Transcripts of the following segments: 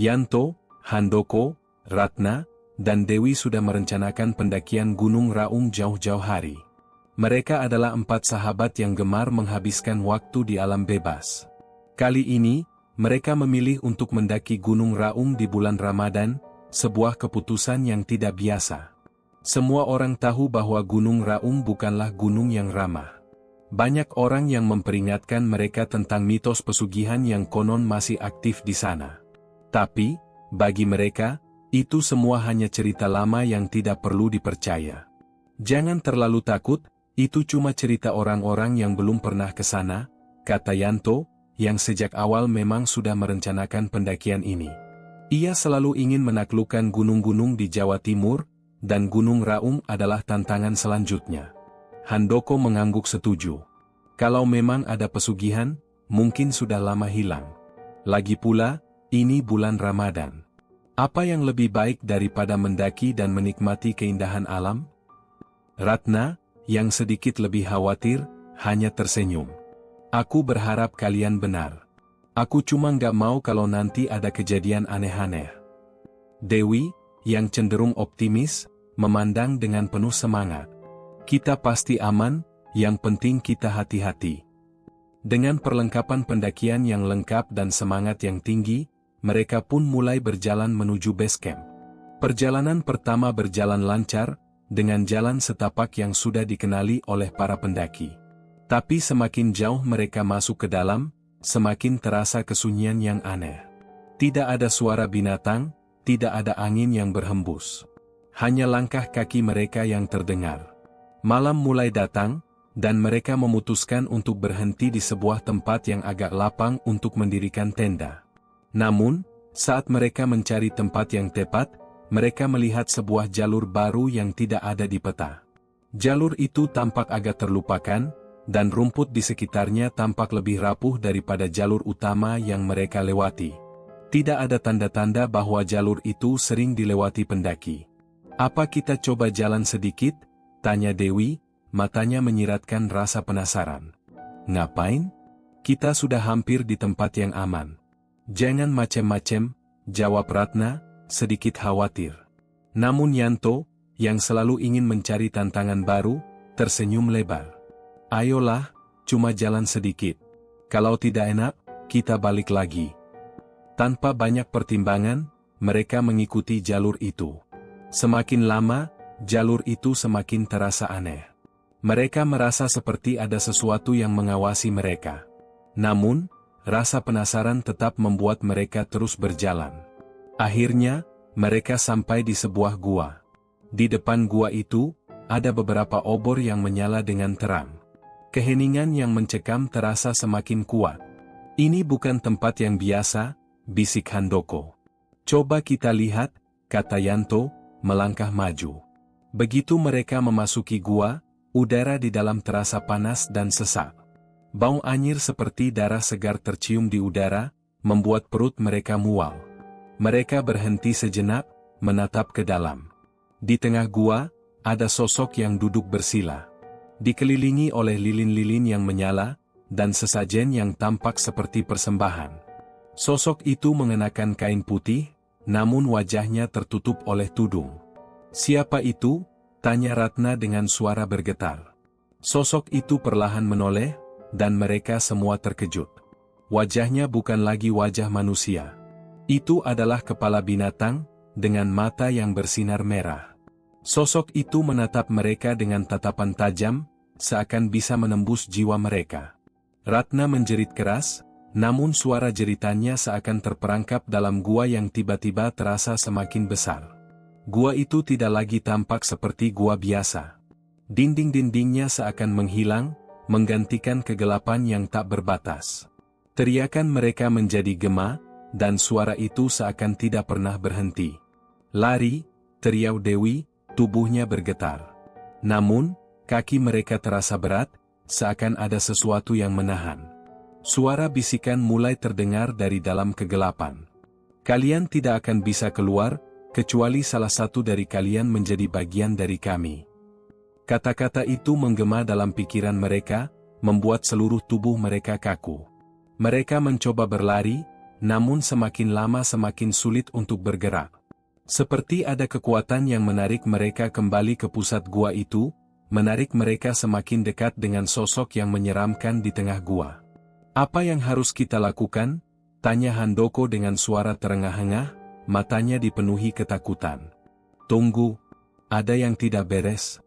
Yanto, Handoko, Ratna, dan Dewi sudah merencanakan pendakian Gunung Raung jauh-jauh hari. Mereka adalah 4 sahabat yang gemar menghabiskan waktu di alam bebas. Kali ini, mereka memilih untuk mendaki Gunung Raung di bulan Ramadan, sebuah keputusan yang tidak biasa. Semua orang tahu bahwa Gunung Raung bukanlah gunung yang ramah. Banyak orang yang memperingatkan mereka tentang mitos pesugihan yang konon masih aktif di sana. Tapi, bagi mereka, itu semua hanya cerita lama yang tidak perlu dipercaya. Jangan terlalu takut, itu cuma cerita orang-orang yang belum pernah ke sana, kata Yanto, yang sejak awal memang sudah merencanakan pendakian ini. Ia selalu ingin menaklukkan gunung-gunung di Jawa Timur, dan Gunung Raung adalah tantangan selanjutnya. Handoko mengangguk setuju. Kalau memang ada pesugihan, mungkin sudah lama hilang. Lagi pula, ini bulan Ramadan. Apa yang lebih baik daripada mendaki dan menikmati keindahan alam? Ratna, yang sedikit lebih khawatir, hanya tersenyum. Aku berharap kalian benar. Aku cuma nggak mau kalau nanti ada kejadian aneh-aneh. Dewi, yang cenderung optimis, memandang dengan penuh semangat. Kita pasti aman, yang penting kita hati-hati. Dengan perlengkapan pendakian yang lengkap dan semangat yang tinggi, mereka pun mulai berjalan menuju base camp. Perjalanan pertama berjalan lancar, dengan jalan setapak yang sudah dikenali oleh para pendaki. Tapi semakin jauh mereka masuk ke dalam, semakin terasa kesunyian yang aneh. Tidak ada suara binatang, tidak ada angin yang berhembus. Hanya langkah kaki mereka yang terdengar. Malam mulai datang, dan mereka memutuskan untuk berhenti di sebuah tempat yang agak lapang untuk mendirikan tenda. Namun, saat mereka mencari tempat yang tepat, mereka melihat sebuah jalur baru yang tidak ada di peta. Jalur itu tampak agak terlupakan, dan rumput di sekitarnya tampak lebih rapuh daripada jalur utama yang mereka lewati. Tidak ada tanda-tanda bahwa jalur itu sering dilewati pendaki. "Apa kita coba jalan sedikit?" tanya Dewi, matanya menyiratkan rasa penasaran. "Ngapain? Kita sudah hampir di tempat yang aman." "Jangan macem-macem," jawab Ratna, sedikit khawatir. Namun Yanto, yang selalu ingin mencari tantangan baru, tersenyum lebar. "Ayolah, cuma jalan sedikit. Kalau tidak enak, kita balik lagi." Tanpa banyak pertimbangan, mereka mengikuti jalur itu. Semakin lama, jalur itu semakin terasa aneh. Mereka merasa seperti ada sesuatu yang mengawasi mereka. Namun, rasa penasaran tetap membuat mereka terus berjalan. Akhirnya, mereka sampai di sebuah gua. Di depan gua itu, ada beberapa obor yang menyala dengan terang. Keheningan yang mencekam terasa semakin kuat. "Ini bukan tempat yang biasa," bisik Handoko. "Coba kita lihat," kata Yanto, melangkah maju. Begitu mereka memasuki gua, udara di dalam terasa panas dan sesak. Bau anyir seperti darah segar tercium di udara, membuat perut mereka mual. Mereka berhenti sejenak, menatap ke dalam. Di tengah gua, ada sosok yang duduk bersila. Dikelilingi oleh lilin-lilin yang menyala, dan sesajen yang tampak seperti persembahan. Sosok itu mengenakan kain putih, namun wajahnya tertutup oleh tudung. "Siapa itu?" tanya Ratna dengan suara bergetar. Sosok itu perlahan menoleh, dan mereka semua terkejut. Wajahnya bukan lagi wajah manusia. Itu adalah kepala binatang, dengan mata yang bersinar merah. Sosok itu menatap mereka dengan tatapan tajam, seakan bisa menembus jiwa mereka. Ratna menjerit keras, namun suara jeritannya seakan terperangkap dalam gua yang tiba-tiba terasa semakin besar. Gua itu tidak lagi tampak seperti gua biasa. Dinding-dindingnya seakan menghilang, menggantikan kegelapan yang tak berbatas. Teriakan mereka menjadi gema, dan suara itu seakan tidak pernah berhenti. "Lari!" teriak Dewi, tubuhnya bergetar. Namun, kaki mereka terasa berat, seakan ada sesuatu yang menahan. Suara bisikan mulai terdengar dari dalam kegelapan. "Kalian tidak akan bisa keluar, kecuali salah satu dari kalian menjadi bagian dari kami." Kata-kata itu menggema dalam pikiran mereka, membuat seluruh tubuh mereka kaku. Mereka mencoba berlari, namun semakin lama semakin sulit untuk bergerak. Seperti ada kekuatan yang menarik mereka kembali ke pusat gua itu, menarik mereka semakin dekat dengan sosok yang menyeramkan di tengah gua. "Apa yang harus kita lakukan?" tanya Handoko dengan suara terengah-engah, matanya dipenuhi ketakutan. "Tunggu, ada yang tidak beres."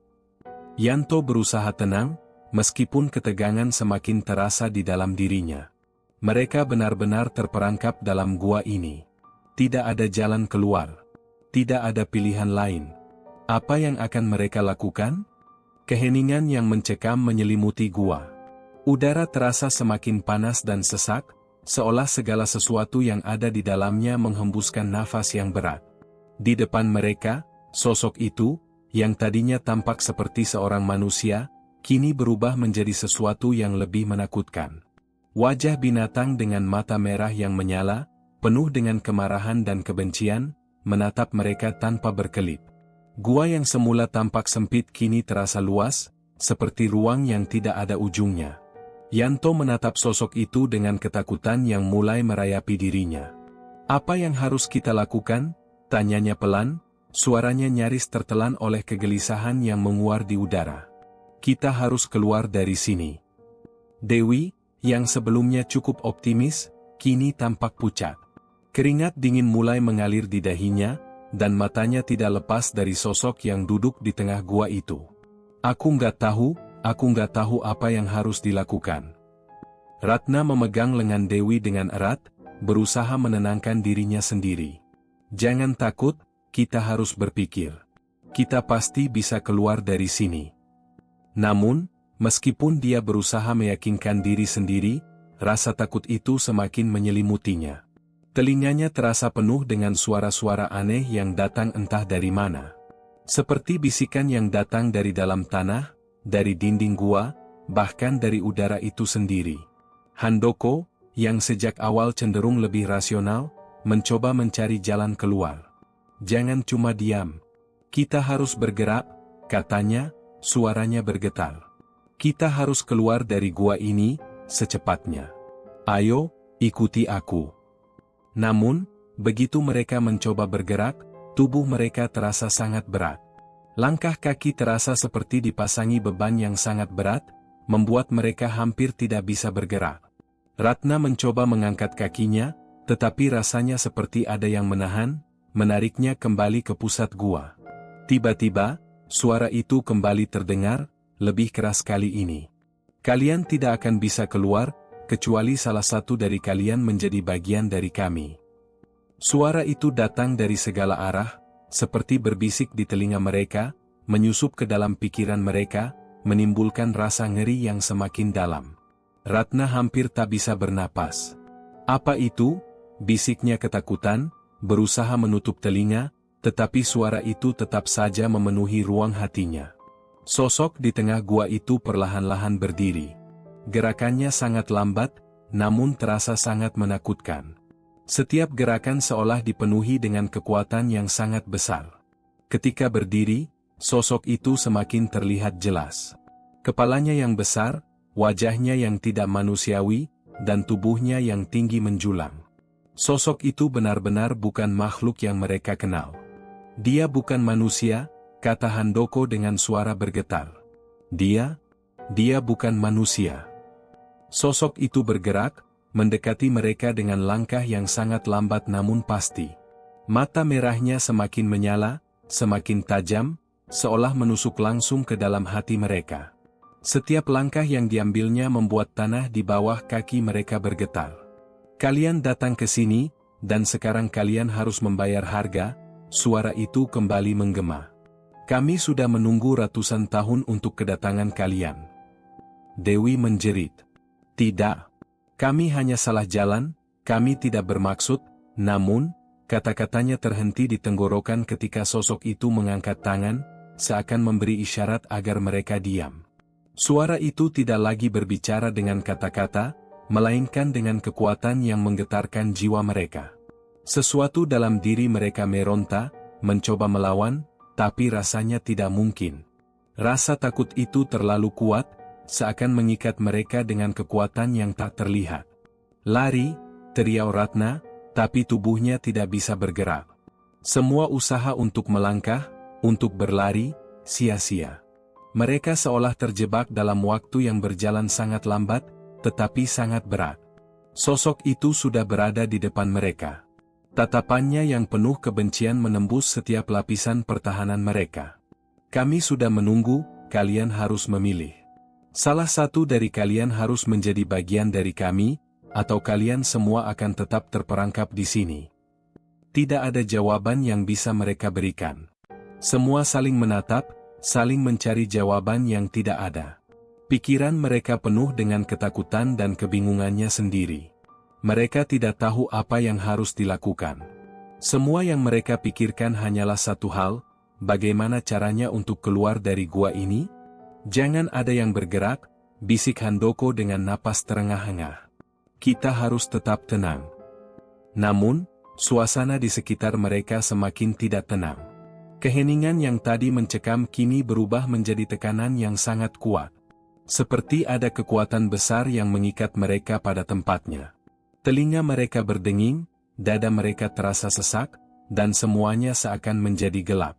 Yanto berusaha tenang, meskipun ketegangan semakin terasa di dalam dirinya. Mereka benar-benar terperangkap dalam gua ini. Tidak ada jalan keluar. Tidak ada pilihan lain. Apa yang akan mereka lakukan? Keheningan yang mencekam menyelimuti gua. Udara terasa semakin panas dan sesak, seolah segala sesuatu yang ada di dalamnya menghembuskan nafas yang berat. Di depan mereka, sosok itu, yang tadinya tampak seperti seorang manusia, kini berubah menjadi sesuatu yang lebih menakutkan. Wajah binatang dengan mata merah yang menyala, penuh dengan kemarahan dan kebencian, menatap mereka tanpa berkelip. Gua yang semula tampak sempit kini terasa luas, seperti ruang yang tidak ada ujungnya. Yanto menatap sosok itu dengan ketakutan yang mulai merayapi dirinya. "Apa yang harus kita lakukan?" tanyanya pelan, suaranya nyaris tertelan oleh kegelisahan yang menguar di udara. "Kita harus keluar dari sini." Dewi, yang sebelumnya cukup optimis, kini tampak pucat. Keringat dingin mulai mengalir di dahinya, dan matanya tidak lepas dari sosok yang duduk di tengah gua itu. Aku nggak tahu apa yang harus dilakukan." Ratna memegang lengan Dewi dengan erat, berusaha menenangkan dirinya sendiri. "Jangan takut, kita harus berpikir. Kita pasti bisa keluar dari sini." Namun, meskipun dia berusaha meyakinkan diri sendiri, rasa takut itu semakin menyelimutinya. Telinganya terasa penuh dengan suara-suara aneh yang datang entah dari mana. Seperti bisikan yang datang dari dalam tanah, dari dinding gua, bahkan dari udara itu sendiri. Handoko, yang sejak awal cenderung lebih rasional, mencoba mencari jalan keluar. "Jangan cuma diam. Kita harus bergerak," katanya, suaranya bergetar. "Kita harus keluar dari gua ini, secepatnya. Ayo, ikuti aku." Namun, begitu mereka mencoba bergerak, tubuh mereka terasa sangat berat. Langkah kaki terasa seperti dipasangi beban yang sangat berat, membuat mereka hampir tidak bisa bergerak. Ratna mencoba mengangkat kakinya, tetapi rasanya seperti ada yang menariknya kembali ke pusat gua. Tiba-tiba, suara itu kembali terdengar, lebih keras kali ini. "Kalian tidak akan bisa keluar, kecuali salah satu dari kalian menjadi bagian dari kami." Suara itu datang dari segala arah, seperti berbisik di telinga mereka, menyusup ke dalam pikiran mereka, menimbulkan rasa ngeri yang semakin dalam. Ratna hampir tak bisa bernapas. "Apa itu?" bisiknya ketakutan, berusaha menutup telinga, tetapi suara itu tetap saja memenuhi ruang hatinya. Sosok di tengah gua itu perlahan-lahan berdiri. Gerakannya sangat lambat, namun terasa sangat menakutkan. Setiap gerakan seolah dipenuhi dengan kekuatan yang sangat besar. Ketika berdiri, sosok itu semakin terlihat jelas. Kepalanya yang besar, wajahnya yang tidak manusiawi, dan tubuhnya yang tinggi menjulang. Sosok itu benar-benar bukan makhluk yang mereka kenal. "Dia bukan manusia," kata Handoko dengan suara bergetar. Dia bukan manusia." Sosok itu bergerak, mendekati mereka dengan langkah yang sangat lambat namun pasti. Mata merahnya semakin menyala, semakin tajam, seolah menusuk langsung ke dalam hati mereka. Setiap langkah yang diambilnya membuat tanah di bawah kaki mereka bergetar. "Kalian datang ke sini, dan sekarang kalian harus membayar harga," suara itu kembali menggema. "Kami sudah menunggu ratusan tahun untuk kedatangan kalian." Dewi menjerit. "Tidak. Kami hanya salah jalan, kami tidak bermaksud," namun, kata-katanya terhenti di tenggorokan ketika sosok itu mengangkat tangan, seakan memberi isyarat agar mereka diam. Suara itu tidak lagi berbicara dengan kata-kata, melainkan dengan kekuatan yang menggetarkan jiwa mereka. Sesuatu dalam diri mereka meronta, mencoba melawan, tapi rasanya tidak mungkin. Rasa takut itu terlalu kuat, seakan mengikat mereka dengan kekuatan yang tak terlihat. "Lari," teriak Ratna, tapi tubuhnya tidak bisa bergerak. Semua usaha untuk melangkah, untuk berlari, sia-sia. Mereka seolah terjebak dalam waktu yang berjalan sangat lambat, tetapi sangat berat. Sosok itu sudah berada di depan mereka. Tatapannya yang penuh kebencian menembus setiap lapisan pertahanan mereka. Kami sudah menunggu, kalian harus memilih. Salah satu dari kalian harus menjadi bagian dari kami, atau kalian semua akan tetap terperangkap di sini. Tidak ada jawaban yang bisa mereka berikan. Semua saling menatap, saling mencari jawaban yang tidak ada. Pikiran mereka penuh dengan ketakutan dan kebingungannya sendiri. Mereka tidak tahu apa yang harus dilakukan. Semua yang mereka pikirkan hanyalah satu hal, bagaimana caranya untuk keluar dari gua ini? Jangan ada yang bergerak, bisik Handoko dengan napas terengah-engah. Kita harus tetap tenang. Namun, suasana di sekitar mereka semakin tidak tenang. Keheningan yang tadi mencekam kini berubah menjadi tekanan yang sangat kuat. Seperti ada kekuatan besar yang mengikat mereka pada tempatnya. Telinga mereka berdenging, dada mereka terasa sesak, dan semuanya seakan menjadi gelap.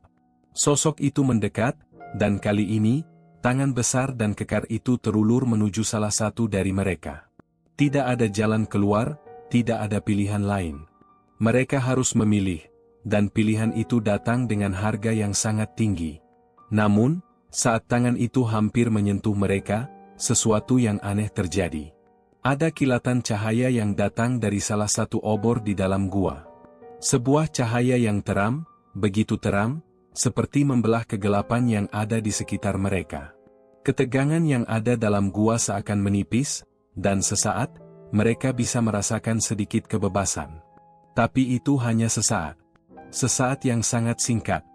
Sosok itu mendekat, dan kali ini, tangan besar dan kekar itu terulur menuju salah satu dari mereka. Tidak ada jalan keluar, tidak ada pilihan lain. Mereka harus memilih, dan pilihan itu datang dengan harga yang sangat tinggi. Namun, saat tangan itu hampir menyentuh mereka, sesuatu yang aneh terjadi. Ada kilatan cahaya yang datang dari salah satu obor di dalam gua. Sebuah cahaya yang terang, begitu terang, seperti membelah kegelapan yang ada di sekitar mereka. Ketegangan yang ada dalam gua seakan menipis, dan sesaat, mereka bisa merasakan sedikit kebebasan. Tapi itu hanya sesaat. Sesaat yang sangat singkat.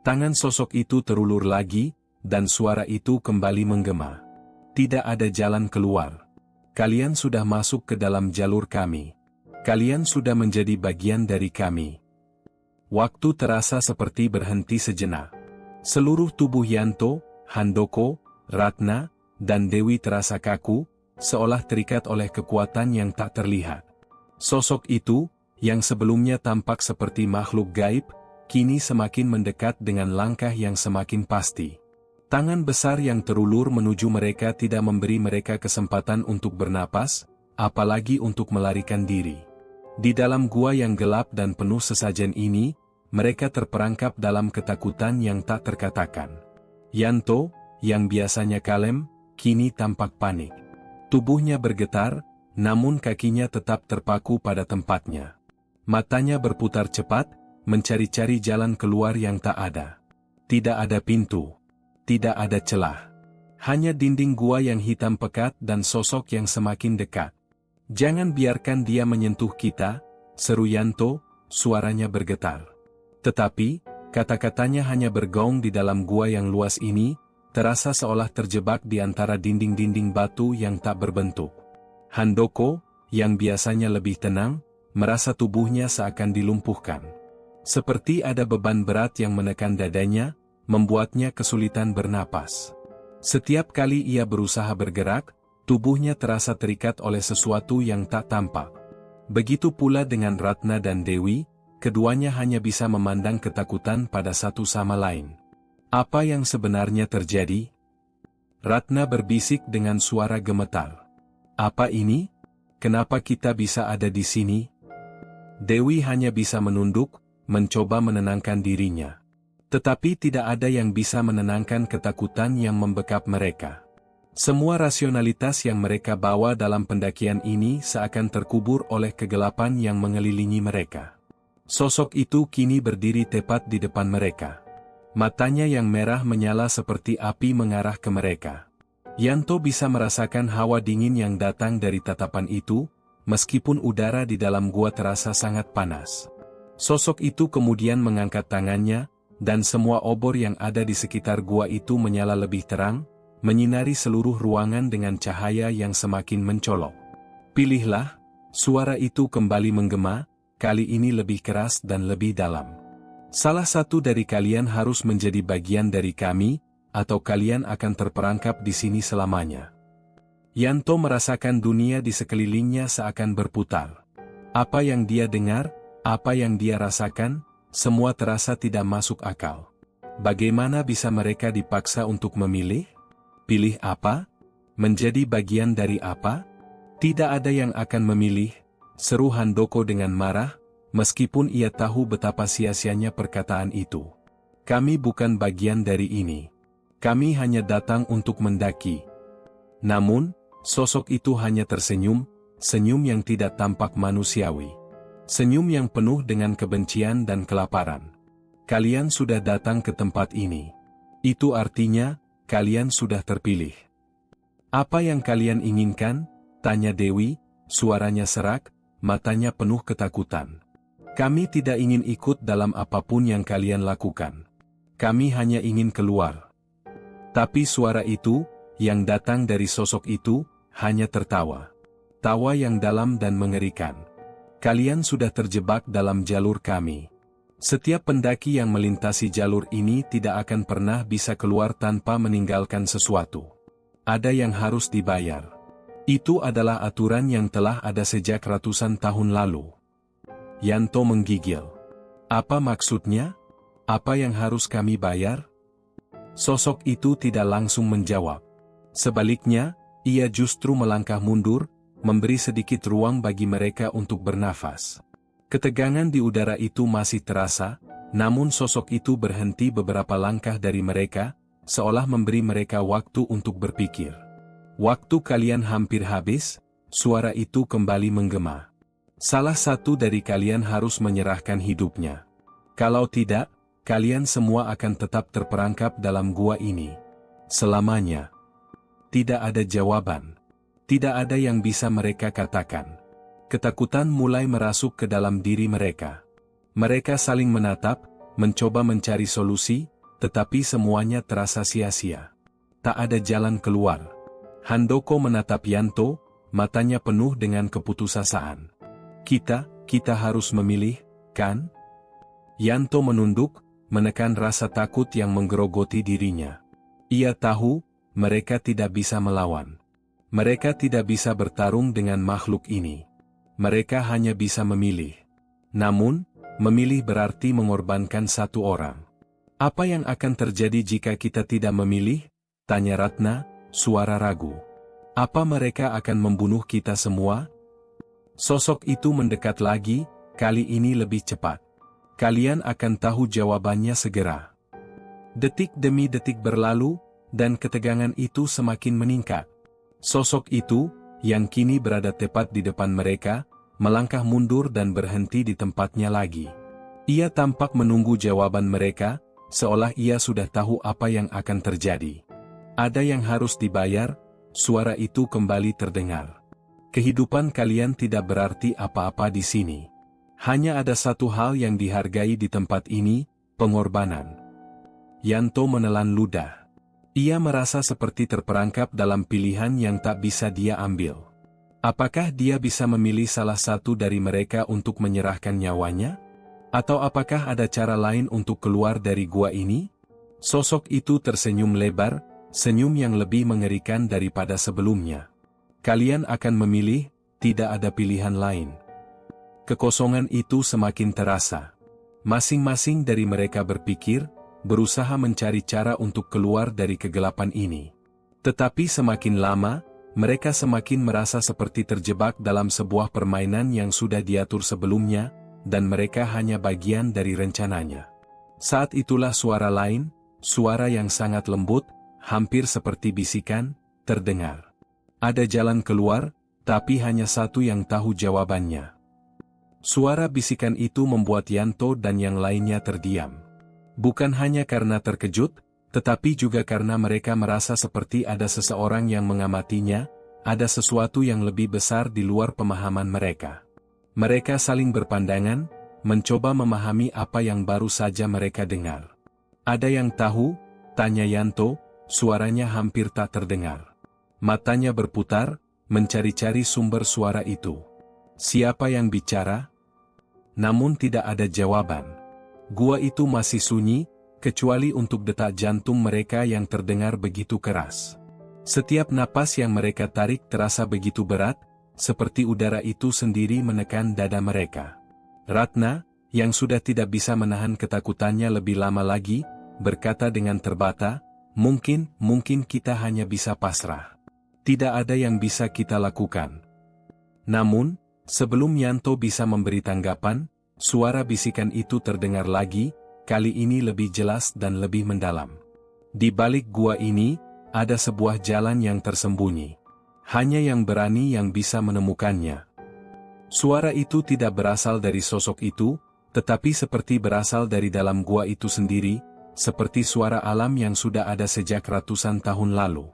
Tangan sosok itu terulur lagi, dan suara itu kembali menggema. Tidak ada jalan keluar. Kalian sudah masuk ke dalam jalur kami. Kalian sudah menjadi bagian dari kami. Waktu terasa seperti berhenti sejenak. Seluruh tubuh Yanto, Handoko, Ratna, dan Dewi terasa kaku, seolah terikat oleh kekuatan yang tak terlihat. Sosok itu, yang sebelumnya tampak seperti makhluk gaib, kini semakin mendekat dengan langkah yang semakin pasti. Tangan besar yang terulur menuju mereka tidak memberi mereka kesempatan untuk bernapas, apalagi untuk melarikan diri. Di dalam gua yang gelap dan penuh sesajen ini, mereka terperangkap dalam ketakutan yang tak terkatakan. Yanto, yang biasanya kalem, kini tampak panik. Tubuhnya bergetar, namun kakinya tetap terpaku pada tempatnya. Matanya berputar cepat, mencari-cari jalan keluar yang tak ada. Tidak ada pintu. Tidak ada celah. Hanya dinding gua yang hitam pekat dan sosok yang semakin dekat. Jangan biarkan dia menyentuh kita, seru Yanto, suaranya bergetar. Tetapi, kata-katanya hanya bergaung di dalam gua yang luas ini, terasa seolah terjebak di antara dinding-dinding batu yang tak berbentuk. Handoko, yang biasanya lebih tenang, merasa tubuhnya seakan dilumpuhkan. Seperti ada beban berat yang menekan dadanya, membuatnya kesulitan bernapas. Setiap kali ia berusaha bergerak, tubuhnya terasa terikat oleh sesuatu yang tak tampak. Begitu pula dengan Ratna dan Dewi, keduanya hanya bisa memandang ketakutan pada satu sama lain. Apa yang sebenarnya terjadi? Ratna berbisik dengan suara gemetar. Apa ini? Kenapa kita bisa ada di sini? Dewi hanya bisa menunduk, mencoba menenangkan dirinya. Tetapi tidak ada yang bisa menenangkan ketakutan yang membekap mereka. Semua rasionalitas yang mereka bawa dalam pendakian ini seakan terkubur oleh kegelapan yang mengelilingi mereka. Sosok itu kini berdiri tepat di depan mereka. Matanya yang merah menyala seperti api mengarah ke mereka. Yanto bisa merasakan hawa dingin yang datang dari tatapan itu, meskipun udara di dalam gua terasa sangat panas. Sosok itu kemudian mengangkat tangannya, dan semua obor yang ada di sekitar gua itu menyala lebih terang, menyinari seluruh ruangan dengan cahaya yang semakin mencolok. Pilihlah, suara itu kembali menggema, kali ini lebih keras dan lebih dalam. Salah satu dari kalian harus menjadi bagian dari kami, atau kalian akan terperangkap di sini selamanya. Yanto merasakan dunia di sekelilingnya seakan berputar. Apa yang dia dengar, apa yang dia rasakan, semua terasa tidak masuk akal. Bagaimana bisa mereka dipaksa untuk memilih? Pilih apa? Menjadi bagian dari apa? Tidak ada yang akan memilih, seru Handoko dengan marah, meskipun ia tahu betapa sia-sianya perkataan itu. Kami bukan bagian dari ini. Kami hanya datang untuk mendaki. Namun, sosok itu hanya tersenyum, senyum yang tidak tampak manusiawi. Senyum yang penuh dengan kebencian dan kelaparan. Kalian sudah datang ke tempat ini. Itu artinya, kalian sudah terpilih. Apa yang kalian inginkan? Tanya Dewi, suaranya serak, matanya penuh ketakutan. Kami tidak ingin ikut dalam apapun yang kalian lakukan. Kami hanya ingin keluar. Tapi suara itu, yang datang dari sosok itu, hanya tertawa. Tawa yang dalam dan mengerikan. Kalian sudah terjebak dalam jalur kami. Setiap pendaki yang melintasi jalur ini tidak akan pernah bisa keluar tanpa meninggalkan sesuatu. Ada yang harus dibayar. Itu adalah aturan yang telah ada sejak ratusan tahun lalu. Yanto menggigil. Apa maksudnya? Apa yang harus kami bayar? Sosok itu tidak langsung menjawab. Sebaliknya, ia justru melangkah mundur, memberi sedikit ruang bagi mereka untuk bernafas. Ketegangan di udara itu masih terasa, namun sosok itu berhenti beberapa langkah dari mereka, seolah memberi mereka waktu untuk berpikir. Waktu kalian hampir habis, suara itu kembali menggema. Salah satu dari kalian harus menyerahkan hidupnya. Kalau tidak, kalian semua akan tetap terperangkap dalam gua ini. Selamanya. Tidak ada jawaban. Tidak ada yang bisa mereka katakan. Ketakutan mulai merasuk ke dalam diri mereka. Mereka saling menatap, mencoba mencari solusi, tetapi semuanya terasa sia-sia. Tak ada jalan keluar. Handoko menatap Yanto, matanya penuh dengan keputusasaan. Kita harus memilih, kan? Yanto menunduk, menekan rasa takut yang menggerogoti dirinya. Ia tahu, mereka tidak bisa melawan. Mereka tidak bisa bertarung dengan makhluk ini. Mereka hanya bisa memilih. Namun, memilih berarti mengorbankan satu orang. Apa yang akan terjadi jika kita tidak memilih? Tanya Ratna, suara ragu. Apa mereka akan membunuh kita semua? Sosok itu mendekat lagi, kali ini lebih cepat. Kalian akan tahu jawabannya segera. Detik demi detik berlalu, dan ketegangan itu semakin meningkat. Sosok itu, yang kini berada tepat di depan mereka, melangkah mundur dan berhenti di tempatnya lagi. Ia tampak menunggu jawaban mereka, seolah ia sudah tahu apa yang akan terjadi. Ada yang harus dibayar, suara itu kembali terdengar. Kehidupan kalian tidak berarti apa-apa di sini. Hanya ada satu hal yang dihargai di tempat ini, pengorbanan. Yanto menelan ludah. Ia merasa seperti terperangkap dalam pilihan yang tak bisa dia ambil. Apakah dia bisa memilih salah satu dari mereka untuk menyerahkan nyawanya? Atau apakah ada cara lain untuk keluar dari gua ini? Sosok itu tersenyum lebar, senyum yang lebih mengerikan daripada sebelumnya. Kalian akan memilih, tidak ada pilihan lain. Kekosongan itu semakin terasa. Masing-masing dari mereka berpikir, berusaha mencari cara untuk keluar dari kegelapan ini. Tetapi semakin lama, mereka semakin merasa seperti terjebak dalam sebuah permainan yang sudah diatur sebelumnya, dan mereka hanya bagian dari rencananya. Saat itulah suara lain, suara yang sangat lembut, hampir seperti bisikan, terdengar. Ada jalan keluar, tapi hanya satu yang tahu jawabannya. Suara bisikan itu membuat Yanto dan yang lainnya terdiam. Bukan hanya karena terkejut, tetapi juga karena mereka merasa seperti ada seseorang yang mengamatinya, ada sesuatu yang lebih besar di luar pemahaman mereka. Mereka saling berpandangan, mencoba memahami apa yang baru saja mereka dengar. Ada yang tahu? Tanya Yanto, suaranya hampir tak terdengar. Matanya berputar, mencari-cari sumber suara itu. Siapa yang bicara? Namun tidak ada jawaban. Gua itu masih sunyi, kecuali untuk detak jantung mereka yang terdengar begitu keras. Setiap napas yang mereka tarik terasa begitu berat, seperti udara itu sendiri menekan dada mereka. Ratna, yang sudah tidak bisa menahan ketakutannya lebih lama lagi, berkata dengan terbata, mungkin kita hanya bisa pasrah. Tidak ada yang bisa kita lakukan. Namun, sebelum Yanto bisa memberi tanggapan, suara bisikan itu terdengar lagi, kali ini lebih jelas dan lebih mendalam. Di balik gua ini, ada sebuah jalan yang tersembunyi. Hanya yang berani yang bisa menemukannya. Suara itu tidak berasal dari sosok itu, tetapi seperti berasal dari dalam gua itu sendiri, seperti suara alam yang sudah ada sejak ratusan tahun lalu.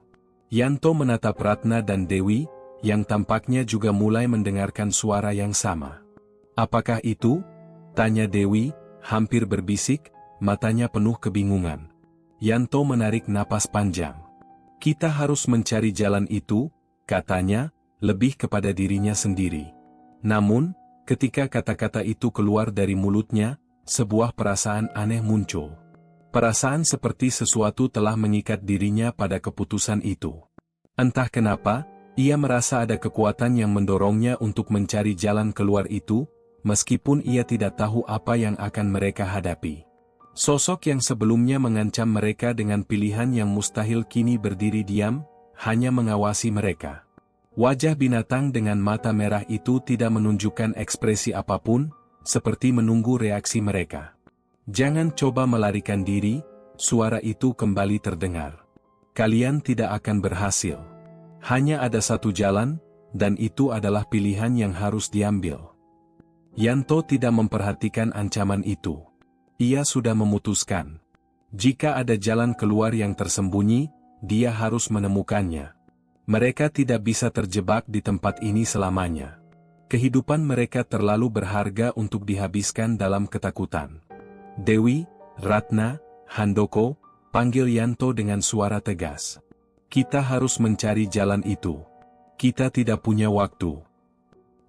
Yanto menatap Ratna dan Dewi, yang tampaknya juga mulai mendengarkan suara yang sama. Apakah itu? Tanya Dewi, hampir berbisik, matanya penuh kebingungan. Yanto menarik napas panjang. Kita harus mencari jalan itu, katanya, lebih kepada dirinya sendiri. Namun, ketika kata-kata itu keluar dari mulutnya, sebuah perasaan aneh muncul. Perasaan seperti sesuatu telah mengikat dirinya pada keputusan itu. Entah kenapa, ia merasa ada kekuatan yang mendorongnya untuk mencari jalan keluar itu, meskipun ia tidak tahu apa yang akan mereka hadapi. Sosok yang sebelumnya mengancam mereka dengan pilihan yang mustahil kini berdiri diam, hanya mengawasi mereka. Wajah binatang dengan mata merah itu tidak menunjukkan ekspresi apapun, seperti menunggu reaksi mereka. Jangan coba melarikan diri, suara itu kembali terdengar. Kalian tidak akan berhasil. Hanya ada satu jalan, dan itu adalah pilihan yang harus diambil. Yanto tidak memperhatikan ancaman itu. Ia sudah memutuskan. Jika ada jalan keluar yang tersembunyi, dia harus menemukannya. Mereka tidak bisa terjebak di tempat ini selamanya. Kehidupan mereka terlalu berharga untuk dihabiskan dalam ketakutan. Dewi, Ratna, Handoko, panggil Yanto dengan suara tegas. Kita harus mencari jalan itu. Kita tidak punya waktu.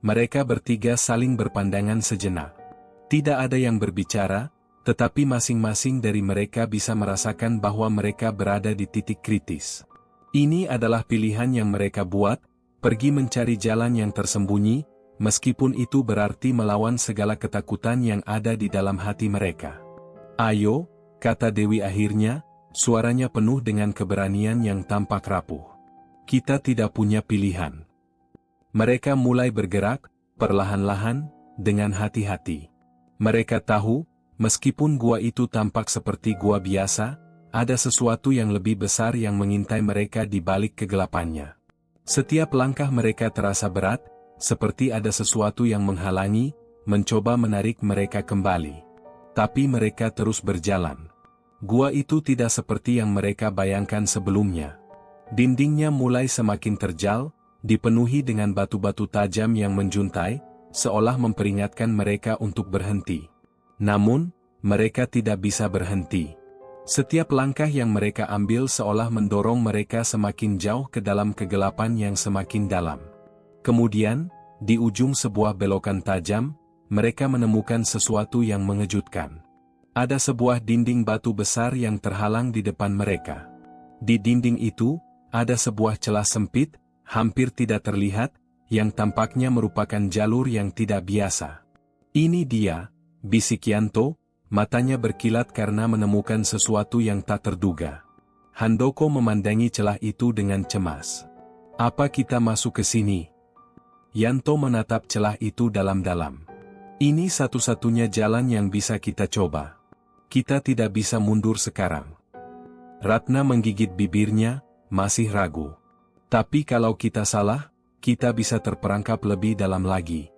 Mereka bertiga saling berpandangan sejenak. Tidak ada yang berbicara, tetapi masing-masing dari mereka bisa merasakan bahwa mereka berada di titik kritis. Ini adalah pilihan yang mereka buat, pergi mencari jalan yang tersembunyi, meskipun itu berarti melawan segala ketakutan yang ada di dalam hati mereka. Ayo, kata Dewi akhirnya, suaranya penuh dengan keberanian yang tampak rapuh. Kita tidak punya pilihan. Mereka mulai bergerak, perlahan-lahan, dengan hati-hati. Mereka tahu, meskipun gua itu tampak seperti gua biasa, ada sesuatu yang lebih besar yang mengintai mereka di balik kegelapannya. Setiap langkah mereka terasa berat, seperti ada sesuatu yang menghalangi, mencoba menarik mereka kembali. Tapi mereka terus berjalan. Gua itu tidak seperti yang mereka bayangkan sebelumnya. Dindingnya mulai semakin terjal, dipenuhi dengan batu-batu tajam yang menjuntai, seolah memperingatkan mereka untuk berhenti. Namun, mereka tidak bisa berhenti. Setiap langkah yang mereka ambil seolah mendorong mereka semakin jauh ke dalam kegelapan yang semakin dalam. Kemudian, di ujung sebuah belokan tajam, mereka menemukan sesuatu yang mengejutkan. Ada sebuah dinding batu besar yang terhalang di depan mereka. Di dinding itu, ada sebuah celah sempit, hampir tidak terlihat, yang tampaknya merupakan jalur yang tidak biasa. Ini dia, bisik Yanto, matanya berkilat karena menemukan sesuatu yang tak terduga. Handoko memandangi celah itu dengan cemas. Apa kita masuk ke sini? Yanto menatap celah itu dalam-dalam. Ini satu-satunya jalan yang bisa kita coba. Kita tidak bisa mundur sekarang. Ratna menggigit bibirnya, masih ragu. Tapi kalau kita salah, kita bisa terperangkap lebih dalam lagi.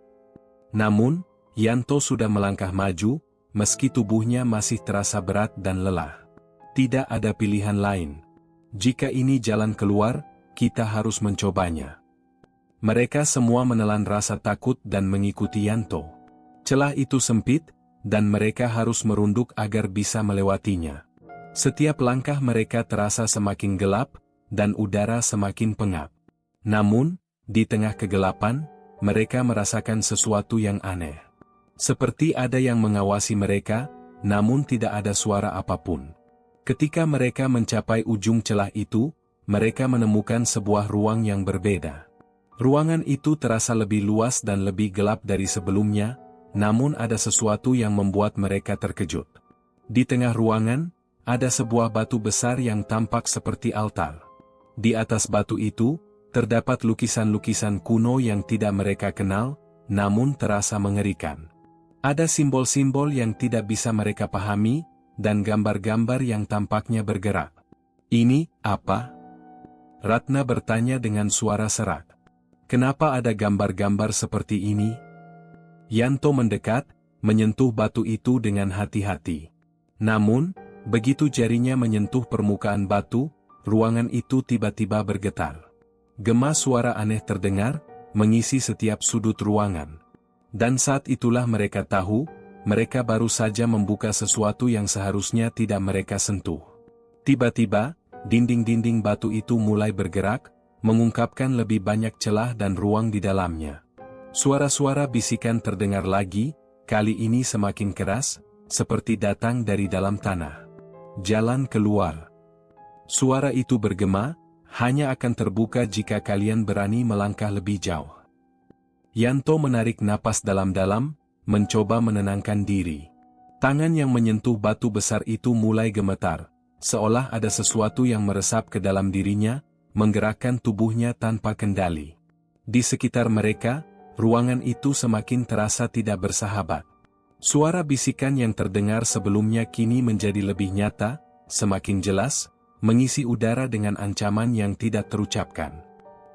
Namun, Yanto sudah melangkah maju, meski tubuhnya masih terasa berat dan lelah. Tidak ada pilihan lain. Jika ini jalan keluar, kita harus mencobanya. Mereka semua menelan rasa takut dan mengikuti Yanto. Celah itu sempit, dan mereka harus merunduk agar bisa melewatinya. Setiap langkah mereka terasa semakin gelap, dan udara semakin pengap. Namun, di tengah kegelapan, mereka merasakan sesuatu yang aneh. Seperti ada yang mengawasi mereka, namun tidak ada suara apapun. Ketika mereka mencapai ujung celah itu, mereka menemukan sebuah ruang yang berbeda. Ruangan itu terasa lebih luas dan lebih gelap dari sebelumnya, namun ada sesuatu yang membuat mereka terkejut. Di tengah ruangan, ada sebuah batu besar yang tampak seperti altar. Di atas batu itu, terdapat lukisan-lukisan kuno yang tidak mereka kenal, namun terasa mengerikan. Ada simbol-simbol yang tidak bisa mereka pahami, dan gambar-gambar yang tampaknya bergerak. "Ini apa?" Ratna bertanya dengan suara serak. "Kenapa ada gambar-gambar seperti ini?" Yanto mendekat, menyentuh batu itu dengan hati-hati. Namun, begitu jarinya menyentuh permukaan batu, ruangan itu tiba-tiba bergetar. Gema suara aneh terdengar, mengisi setiap sudut ruangan. Dan saat itulah mereka tahu, mereka baru saja membuka sesuatu yang seharusnya tidak mereka sentuh. Tiba-tiba, dinding-dinding batu itu mulai bergerak, mengungkapkan lebih banyak celah dan ruang di dalamnya. Suara-suara bisikan terdengar lagi, kali ini semakin keras, seperti datang dari dalam tanah. "Jalan keluar." Suara itu bergema, "Hanya akan terbuka jika kalian berani melangkah lebih jauh." Yanto menarik napas dalam-dalam, mencoba menenangkan diri. Tangan yang menyentuh batu besar itu mulai gemetar, seolah ada sesuatu yang meresap ke dalam dirinya, menggerakkan tubuhnya tanpa kendali. Di sekitar mereka, ruangan itu semakin terasa tidak bersahabat. Suara bisikan yang terdengar sebelumnya kini menjadi lebih nyata, semakin jelas, mengisi udara dengan ancaman yang tidak terucapkan.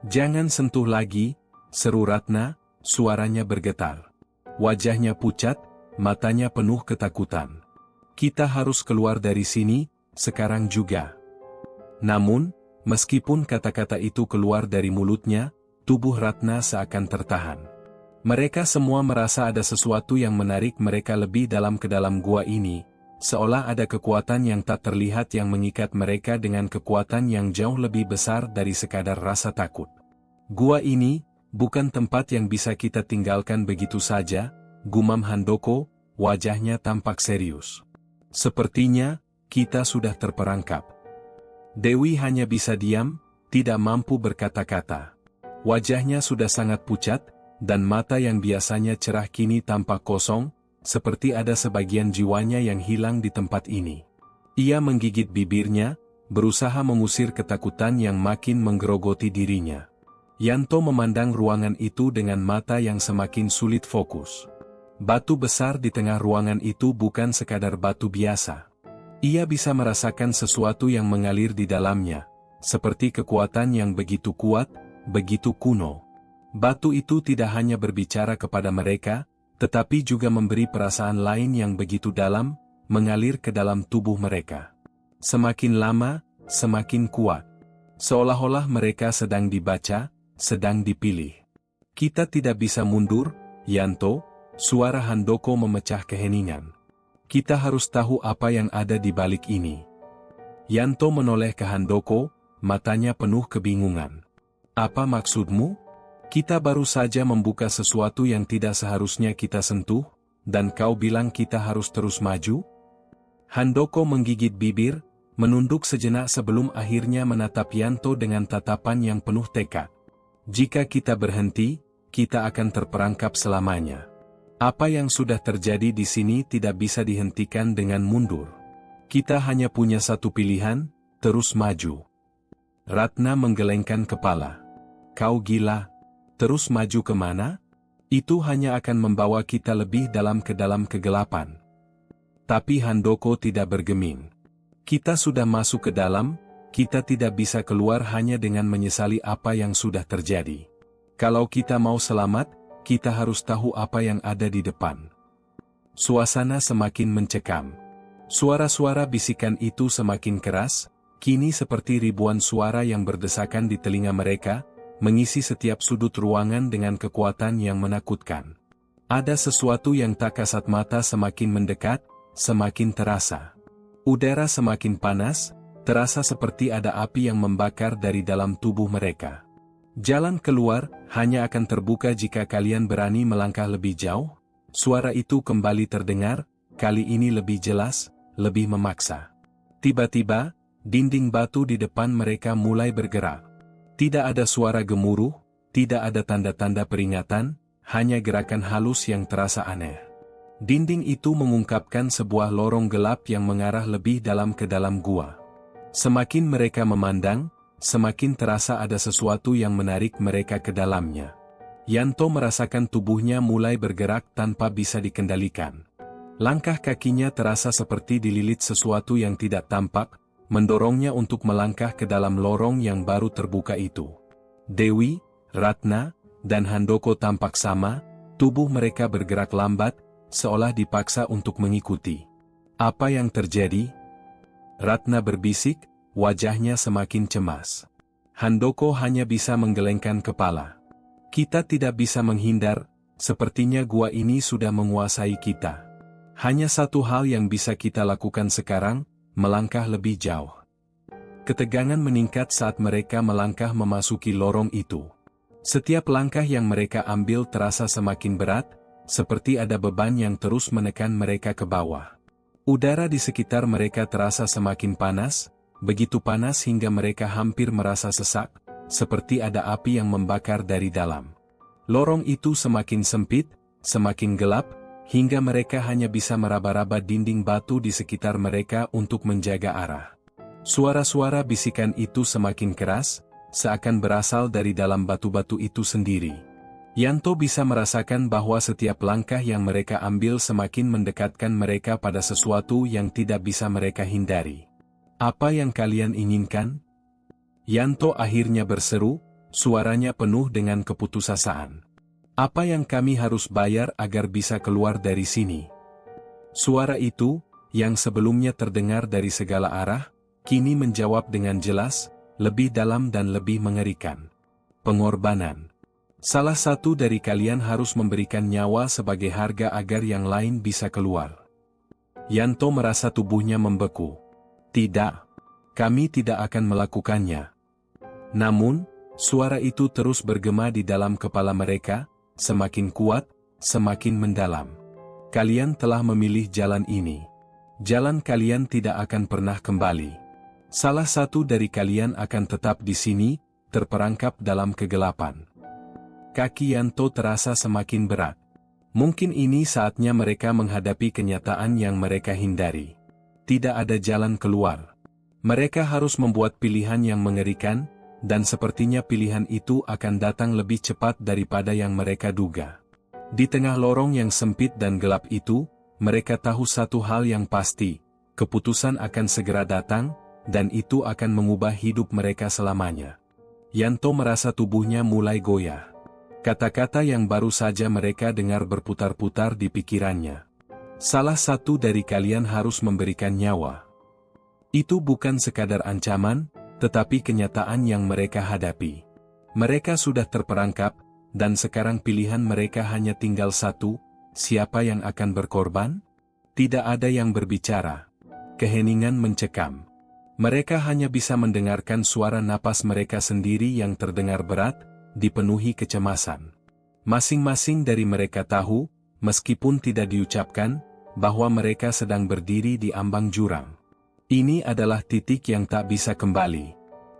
"Jangan sentuh lagi," seru Ratna, suaranya bergetar. Wajahnya pucat, matanya penuh ketakutan. "Kita harus keluar dari sini, sekarang juga." Namun, meskipun kata-kata itu keluar dari mulutnya, tubuh Ratna seakan tertahan. Mereka semua merasa ada sesuatu yang menarik mereka lebih dalam ke dalam gua ini, seolah ada kekuatan yang tak terlihat yang mengikat mereka dengan kekuatan yang jauh lebih besar dari sekadar rasa takut. "Gua ini, bukan tempat yang bisa kita tinggalkan begitu saja," gumam Handoko, wajahnya tampak serius. "Sepertinya, kita sudah terperangkap." Dewi hanya bisa diam, tidak mampu berkata-kata. Wajahnya sudah sangat pucat, dan mata yang biasanya cerah kini tampak kosong, seperti ada sebagian jiwanya yang hilang di tempat ini. Ia menggigit bibirnya, berusaha mengusir ketakutan yang makin menggerogoti dirinya. Yanto memandang ruangan itu dengan mata yang semakin sulit fokus. Batu besar di tengah ruangan itu bukan sekadar batu biasa. Ia bisa merasakan sesuatu yang mengalir di dalamnya, seperti kekuatan yang begitu kuat, begitu kuno. Batu itu tidak hanya berbicara kepada mereka, tetapi juga memberi perasaan lain yang begitu dalam, mengalir ke dalam tubuh mereka. Semakin lama, semakin kuat. Seolah-olah mereka sedang dibaca, sedang dipilih. "Kita tidak bisa mundur, Yanto," suara Handoko memecah keheningan. "Kita harus tahu apa yang ada di balik ini." Yanto menoleh ke Handoko, matanya penuh kebingungan. "Apa maksudmu? Kita baru saja membuka sesuatu yang tidak seharusnya kita sentuh, dan kau bilang kita harus terus maju?" Handoko menggigit bibir, menunduk sejenak sebelum akhirnya menatap Yanto dengan tatapan yang penuh tekad. "Jika kita berhenti, kita akan terperangkap selamanya. Apa yang sudah terjadi di sini tidak bisa dihentikan dengan mundur. Kita hanya punya satu pilihan, terus maju." Ratna menggelengkan kepala. "Kau gila? Terus maju kemana? Itu hanya akan membawa kita lebih dalam ke dalam kegelapan." Tapi Handoko tidak bergeming. "Kita sudah masuk ke dalam, kita tidak bisa keluar hanya dengan menyesali apa yang sudah terjadi. Kalau kita mau selamat, kita harus tahu apa yang ada di depan." Suasana semakin mencekam. Suara-suara bisikan itu semakin keras, kini seperti ribuan suara yang berdesakan di telinga mereka, mengisi setiap sudut ruangan dengan kekuatan yang menakutkan. Ada sesuatu yang tak kasat mata semakin mendekat, semakin terasa. Udara semakin panas, terasa seperti ada api yang membakar dari dalam tubuh mereka. "Jalan keluar hanya akan terbuka jika kalian berani melangkah lebih jauh." Suara itu kembali terdengar, kali ini lebih jelas, lebih memaksa. Tiba-tiba, dinding batu di depan mereka mulai bergerak. Tidak ada suara gemuruh, Tidak ada tanda-tanda peringatan, hanya gerakan halus yang terasa aneh. Dinding itu mengungkapkan sebuah lorong gelap yang mengarah lebih dalam ke dalam gua. Semakin mereka memandang, semakin terasa ada sesuatu yang menarik mereka ke dalamnya. Yanto merasakan tubuhnya mulai bergerak tanpa bisa dikendalikan. Langkah kakinya terasa seperti dililit sesuatu yang tidak tampak, mendorongnya untuk melangkah ke dalam lorong yang baru terbuka itu. Dewi, Ratna, dan Handoko tampak sama, tubuh mereka bergerak lambat, seolah dipaksa untuk mengikuti. Apa yang terjadi? Ratna berbisik, wajahnya semakin cemas. Handoko hanya bisa menggelengkan kepala. Kita tidak bisa menghindar, sepertinya gua ini sudah menguasai kita. Hanya satu hal yang bisa kita lakukan sekarang, melangkah lebih jauh. Ketegangan meningkat saat mereka melangkah memasuki lorong itu. Setiap langkah yang mereka ambil terasa semakin berat, seperti ada beban yang terus menekan mereka ke bawah. Udara di sekitar mereka terasa semakin panas, begitu panas hingga mereka hampir merasa sesak, seperti ada api yang membakar dari dalam. Lorong itu semakin sempit, semakin gelap, hingga mereka hanya bisa meraba-raba dinding batu di sekitar mereka untuk menjaga arah. Suara-suara bisikan itu semakin keras, seakan berasal dari dalam batu-batu itu sendiri. Yanto bisa merasakan bahwa setiap langkah yang mereka ambil semakin mendekatkan mereka pada sesuatu yang tidak bisa mereka hindari. Apa yang kalian inginkan? Yanto akhirnya berseru, suaranya penuh dengan keputusasaan. Apa yang kami harus bayar agar bisa keluar dari sini? Suara itu, yang sebelumnya terdengar dari segala arah, kini menjawab dengan jelas, lebih dalam dan lebih mengerikan. Pengorbanan. Salah satu dari kalian harus memberikan nyawa sebagai harga agar yang lain bisa keluar. Yanto merasa tubuhnya membeku. Tidak, kami tidak akan melakukannya. Namun, suara itu terus bergema di dalam kepala mereka, semakin kuat, semakin mendalam. Kalian telah memilih jalan ini. Jalan kalian tidak akan pernah kembali. Salah satu dari kalian akan tetap di sini, terperangkap dalam kegelapan. Kaki Yanto terasa semakin berat. Mungkin ini saatnya mereka menghadapi kenyataan yang mereka hindari. Tidak ada jalan keluar. Mereka harus membuat pilihan yang mengerikan, dan sepertinya pilihan itu akan datang lebih cepat daripada yang mereka duga. Di tengah lorong yang sempit dan gelap itu, mereka tahu satu hal yang pasti, keputusan akan segera datang, dan itu akan mengubah hidup mereka selamanya. Yanto merasa tubuhnya mulai goyah. Kata-kata yang baru saja mereka dengar berputar-putar di pikirannya. Salah satu dari kalian harus memberikan nyawa. Itu bukan sekadar ancaman, tetapi kenyataan yang mereka hadapi. Mereka sudah terperangkap, dan sekarang pilihan mereka hanya tinggal satu, siapa yang akan berkorban? Tidak ada yang berbicara. Keheningan mencekam. Mereka hanya bisa mendengarkan suara napas mereka sendiri yang terdengar berat, dipenuhi kecemasan. Masing-masing dari mereka tahu, meskipun tidak diucapkan, bahwa mereka sedang berdiri di ambang jurang. Ini adalah titik yang tak bisa kembali.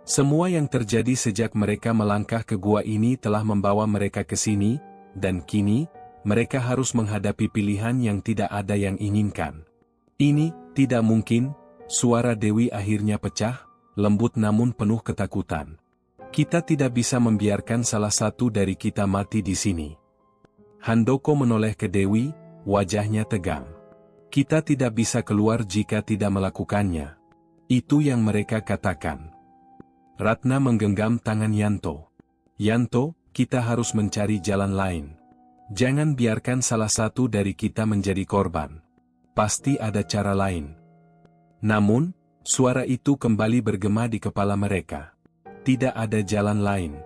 Semua yang terjadi sejak mereka melangkah ke gua ini telah membawa mereka ke sini, dan kini, mereka harus menghadapi pilihan yang tidak ada yang inginkan. Ini, tidak mungkin. Suara Dewi akhirnya pecah, lembut namun penuh ketakutan. Kita tidak bisa membiarkan salah satu dari kita mati di sini. Handoko menoleh ke Dewi, wajahnya tegang. Kita tidak bisa keluar jika tidak melakukannya. Itu yang mereka katakan. Ratna menggenggam tangan Yanto. Yanto, kita harus mencari jalan lain. Jangan biarkan salah satu dari kita menjadi korban. Pasti ada cara lain. Namun, suara itu kembali bergema di kepala mereka. Tidak ada jalan lain.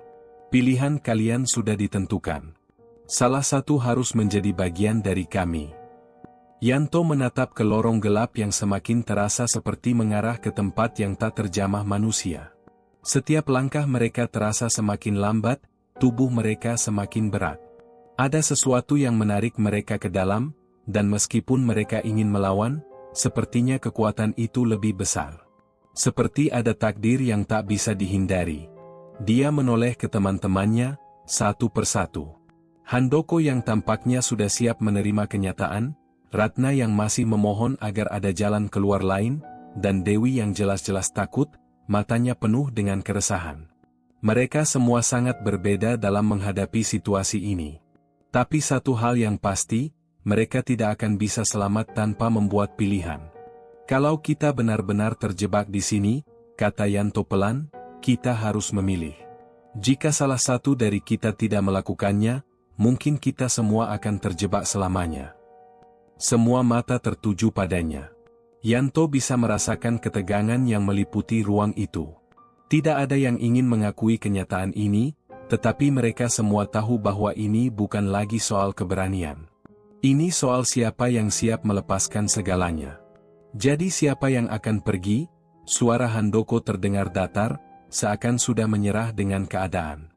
Pilihan kalian sudah ditentukan. Salah satu harus menjadi bagian dari kami. Yanto menatap ke lorong gelap yang semakin terasa seperti mengarah ke tempat yang tak terjamah manusia. Setiap langkah mereka terasa semakin lambat, tubuh mereka semakin berat. Ada sesuatu yang menarik mereka ke dalam, dan meskipun mereka ingin melawan, sepertinya kekuatan itu lebih besar. Seperti ada takdir yang tak bisa dihindari. Dia menoleh ke teman-temannya, satu persatu. Handoko yang tampaknya sudah siap menerima kenyataan, Ratna yang masih memohon agar ada jalan keluar lain, dan Dewi yang jelas-jelas takut, matanya penuh dengan keresahan. Mereka semua sangat berbeda dalam menghadapi situasi ini. Tapi satu hal yang pasti, mereka tidak akan bisa selamat tanpa membuat pilihan. Kalau kita benar-benar terjebak di sini, kata Yanto pelan, kita harus memilih. Jika salah satu dari kita tidak melakukannya, mungkin kita semua akan terjebak selamanya. Semua mata tertuju padanya. Yanto bisa merasakan ketegangan yang meliputi ruang itu. Tidak ada yang ingin mengakui kenyataan ini, tetapi mereka semua tahu bahwa ini bukan lagi soal keberanian. Ini soal siapa yang siap melepaskan segalanya. Jadi siapa yang akan pergi? Suara Handoko terdengar datar, seakan sudah menyerah dengan keadaan.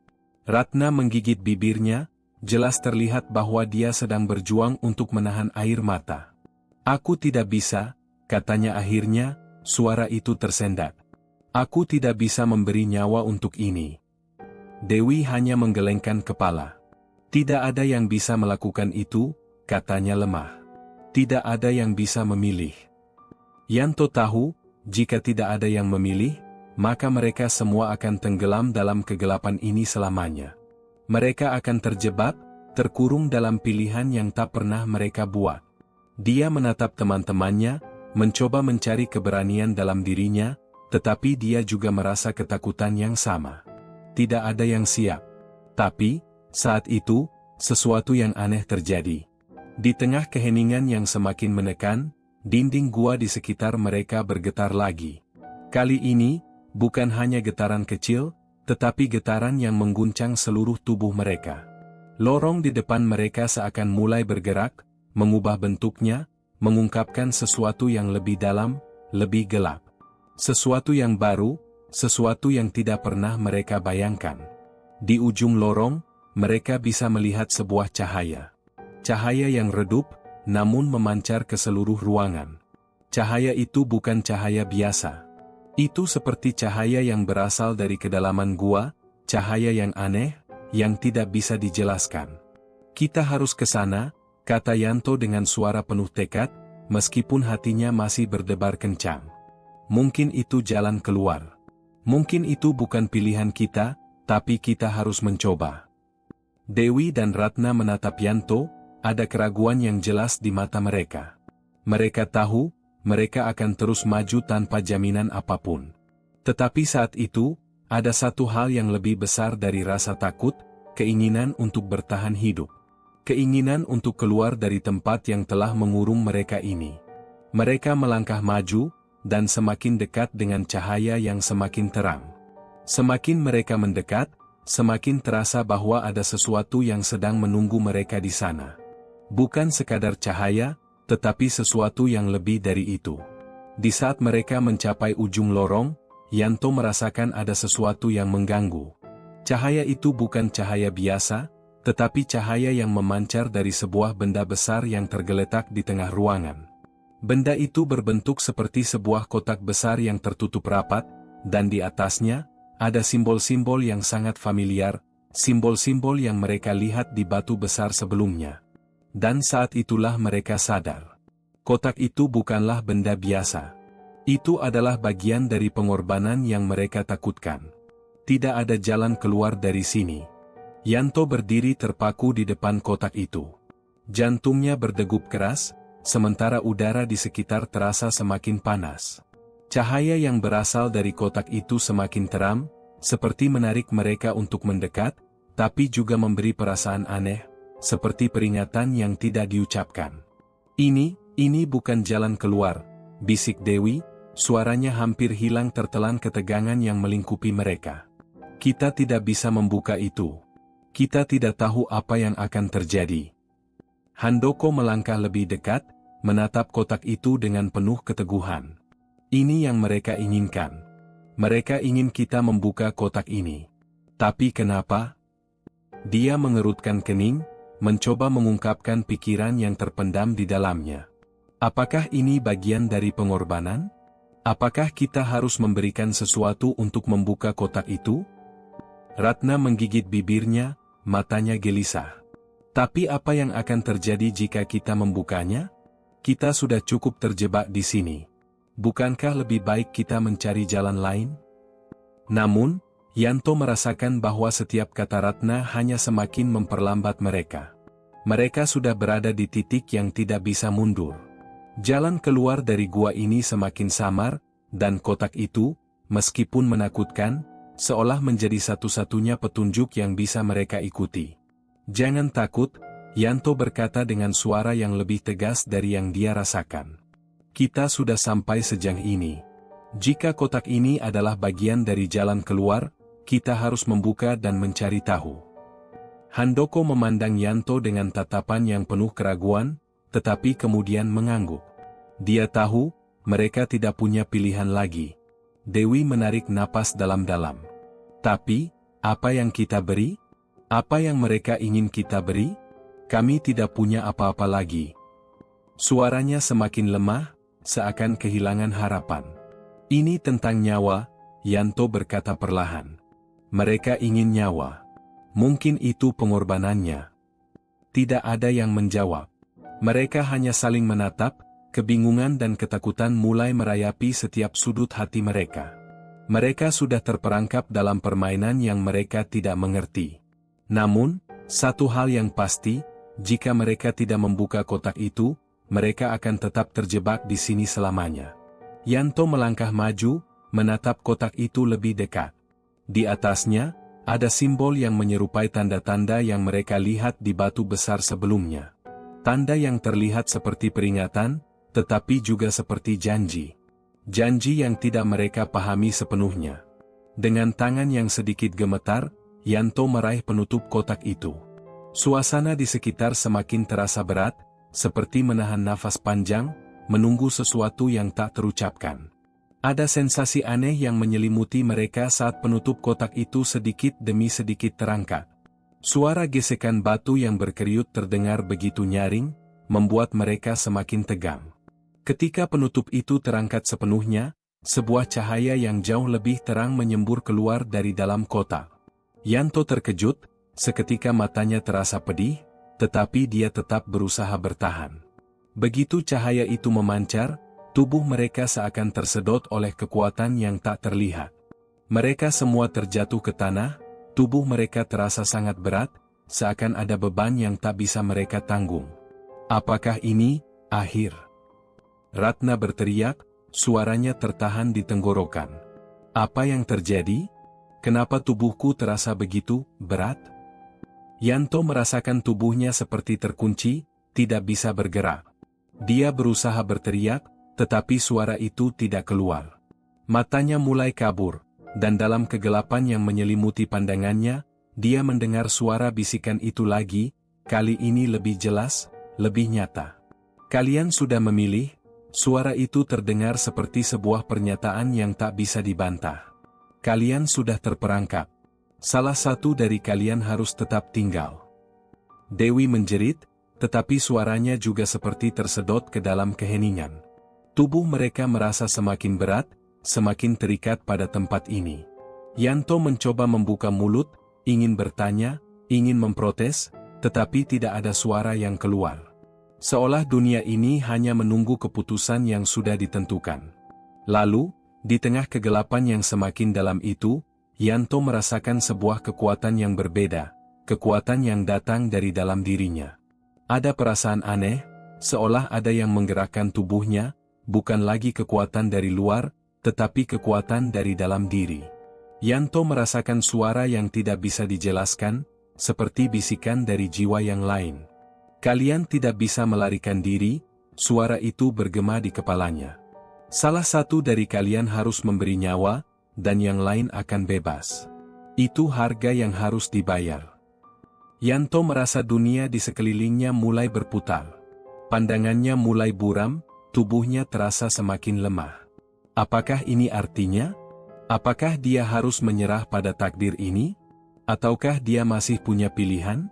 Ratna menggigit bibirnya, jelas terlihat bahwa dia sedang berjuang untuk menahan air mata. Aku tidak bisa, katanya akhirnya, suara itu tersendat. Aku tidak bisa memberi nyawa untuk ini. Dewi hanya menggelengkan kepala. Tidak ada yang bisa melakukan itu, katanya lemah. Tidak ada yang bisa memilih. Yanto tahu, jika tidak ada yang memilih, maka mereka semua akan tenggelam dalam kegelapan ini selamanya. Mereka akan terjebak, terkurung dalam pilihan yang tak pernah mereka buat. Dia menatap teman-temannya, mencoba mencari keberanian dalam dirinya, tetapi dia juga merasa ketakutan yang sama. Tidak ada yang siap. Tapi, saat itu, sesuatu yang aneh terjadi. Di tengah keheningan yang semakin menekan, dinding gua di sekitar mereka bergetar lagi. Kali ini, bukan hanya getaran kecil, tetapi getaran yang mengguncang seluruh tubuh mereka. Lorong di depan mereka seakan mulai bergerak, mengubah bentuknya, mengungkapkan sesuatu yang lebih dalam, lebih gelap. Sesuatu yang baru, sesuatu yang tidak pernah mereka bayangkan. Di ujung lorong, mereka bisa melihat sebuah cahaya. Cahaya yang redup, namun memancar ke seluruh ruangan. Cahaya itu bukan cahaya biasa. Itu seperti cahaya yang berasal dari kedalaman gua, cahaya yang aneh, yang tidak bisa dijelaskan. Kita harus ke sana, kata Yanto dengan suara penuh tekad, meskipun hatinya masih berdebar kencang. Mungkin itu jalan keluar. Mungkin itu bukan pilihan kita, tapi kita harus mencoba. Dewi dan Ratna menatap Yanto, ada keraguan yang jelas di mata mereka. Mereka tahu, mereka akan terus maju tanpa jaminan apapun. Tetapi saat itu, ada satu hal yang lebih besar dari rasa takut, keinginan untuk bertahan hidup. Keinginan untuk keluar dari tempat yang telah mengurung mereka ini. Mereka melangkah maju, dan semakin dekat dengan cahaya yang semakin terang. Semakin mereka mendekat, semakin terasa bahwa ada sesuatu yang sedang menunggu mereka di sana. Bukan sekadar cahaya, tetapi sesuatu yang lebih dari itu. Di saat mereka mencapai ujung lorong, Yanto merasakan ada sesuatu yang mengganggu. Cahaya itu bukan cahaya biasa, tetapi cahaya yang memancar dari sebuah benda besar yang tergeletak di tengah ruangan. Benda itu berbentuk seperti sebuah kotak besar yang tertutup rapat, dan di atasnya, ada simbol-simbol yang sangat familiar, simbol-simbol yang mereka lihat di batu besar sebelumnya. Dan saat itulah mereka sadar. Kotak itu bukanlah benda biasa. Itu adalah bagian dari pengorbanan yang mereka takutkan. Tidak ada jalan keluar dari sini. Yanto berdiri terpaku di depan kotak itu. Jantungnya berdegup keras, sementara udara di sekitar terasa semakin panas. Cahaya yang berasal dari kotak itu semakin terang, seperti menarik mereka untuk mendekat, tapi juga memberi perasaan aneh, seperti peringatan yang tidak diucapkan. Ini bukan jalan keluar, bisik Dewi, suaranya hampir hilang tertelan ketegangan yang melingkupi mereka. Kita tidak bisa membuka itu. Kita tidak tahu apa yang akan terjadi. Handoko melangkah lebih dekat, menatap kotak itu dengan penuh keteguhan. Ini yang mereka inginkan. Mereka ingin kita membuka kotak ini. Tapi kenapa? Dia mengerutkan kening, mencoba mengungkapkan pikiran yang terpendam di dalamnya. Apakah ini bagian dari pengorbanan? Apakah kita harus memberikan sesuatu untuk membuka kotak itu? Ratna menggigit bibirnya, matanya gelisah. Tapi apa yang akan terjadi jika kita membukanya? Kita sudah cukup terjebak di sini. Bukankah lebih baik kita mencari jalan lain? Namun, Yanto merasakan bahwa setiap kata Ratna hanya semakin memperlambat mereka. Mereka sudah berada di titik yang tidak bisa mundur. Jalan keluar dari gua ini semakin samar, dan kotak itu, meskipun menakutkan, seolah menjadi satu-satunya petunjuk yang bisa mereka ikuti. "Jangan takut," Yanto berkata dengan suara yang lebih tegas dari yang dia rasakan. "Kita sudah sampai sejauh ini. Jika kotak ini adalah bagian dari jalan keluar, kita harus membuka dan mencari tahu." Handoko memandang Yanto dengan tatapan yang penuh keraguan, tetapi kemudian mengangguk. Dia tahu, mereka tidak punya pilihan lagi. Dewi menarik napas dalam-dalam. "Tapi, apa yang kita beri? Apa yang mereka ingin kita beri? Kami tidak punya apa-apa lagi." Suaranya semakin lemah, seakan kehilangan harapan. "Ini tentang nyawa," Yanto berkata perlahan. "Mereka ingin nyawa. Mungkin itu pengorbanannya." Tidak ada yang menjawab. Mereka hanya saling menatap, kebingungan dan ketakutan mulai merayapi setiap sudut hati mereka. Mereka sudah terperangkap dalam permainan yang mereka tidak mengerti. Namun, satu hal yang pasti, jika mereka tidak membuka kotak itu, mereka akan tetap terjebak di sini selamanya. Yanto melangkah maju, menatap kotak itu lebih dekat. Di atasnya, ada simbol yang menyerupai tanda-tanda yang mereka lihat di batu besar sebelumnya. Tanda yang terlihat seperti peringatan, tetapi juga seperti janji. Janji yang tidak mereka pahami sepenuhnya. Dengan tangan yang sedikit gemetar, Yanto meraih penutup kotak itu. Suasana di sekitar semakin terasa berat, seperti menahan nafas panjang, menunggu sesuatu yang tak terucapkan. Ada sensasi aneh yang menyelimuti mereka saat penutup kotak itu sedikit demi sedikit terangkat. Suara gesekan batu yang berkeriut terdengar begitu nyaring, membuat mereka semakin tegang. Ketika penutup itu terangkat sepenuhnya, sebuah cahaya yang jauh lebih terang menyembur keluar dari dalam kotak. Yanto terkejut, seketika matanya terasa pedih, tetapi dia tetap berusaha bertahan. Begitu cahaya itu memancar, tubuh mereka seakan tersedot oleh kekuatan yang tak terlihat. Mereka semua terjatuh ke tanah, tubuh mereka terasa sangat berat, seakan ada beban yang tak bisa mereka tanggung. "Apakah ini akhir?" Ratna berteriak, suaranya tertahan di tenggorokan. "Apa yang terjadi? Kenapa tubuhku terasa begitu berat?" Yanto merasakan tubuhnya seperti terkunci, tidak bisa bergerak. Dia berusaha berteriak, tetapi suara itu tidak keluar. Matanya mulai kabur, dan dalam kegelapan yang menyelimuti pandangannya, dia mendengar suara bisikan itu lagi, kali ini lebih jelas, lebih nyata. "Kalian sudah memilih?" Suara itu terdengar seperti sebuah pernyataan yang tak bisa dibantah. "Kalian sudah terperangkap. Salah satu dari kalian harus tetap tinggal." Dewi menjerit, tetapi suaranya juga seperti tersedot ke dalam keheningan. Tubuh mereka merasa semakin berat, semakin terikat pada tempat ini. Yanto mencoba membuka mulut, ingin bertanya, ingin memprotes, tetapi tidak ada suara yang keluar. Seolah dunia ini hanya menunggu keputusan yang sudah ditentukan. Lalu, di tengah kegelapan yang semakin dalam itu, Yanto merasakan sebuah kekuatan yang berbeda, kekuatan yang datang dari dalam dirinya. Ada perasaan aneh, seolah ada yang menggerakkan tubuhnya, bukan lagi kekuatan dari luar, tetapi kekuatan dari dalam diri. Yanto merasakan suara yang tidak bisa dijelaskan, seperti bisikan dari jiwa yang lain. "Kalian tidak bisa melarikan diri," suara itu bergema di kepalanya. "Salah satu dari kalian harus memberi nyawa, dan yang lain akan bebas. Itu harga yang harus dibayar." Yanto merasa dunia di sekelilingnya mulai berputar. Pandangannya mulai buram, tubuhnya terasa semakin lemah. Apakah ini artinya? Apakah dia harus menyerah pada takdir ini? Ataukah dia masih punya pilihan?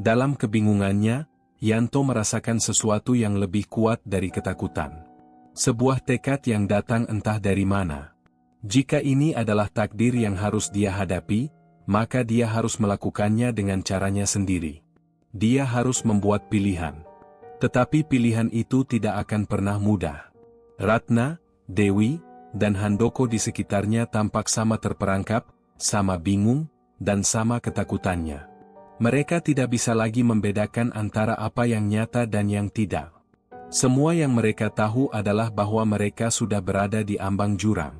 Dalam kebingungannya, Yanto merasakan sesuatu yang lebih kuat dari ketakutan. Sebuah tekad yang datang entah dari mana. Jika ini adalah takdir yang harus dia hadapi, maka dia harus melakukannya dengan caranya sendiri. Dia harus membuat pilihan. Tetapi pilihan itu tidak akan pernah mudah. Ratna, Dewi, dan Handoko di sekitarnya tampak sama terperangkap, sama bingung, dan sama ketakutannya. Mereka tidak bisa lagi membedakan antara apa yang nyata dan yang tidak. Semua yang mereka tahu adalah bahwa mereka sudah berada di ambang jurang.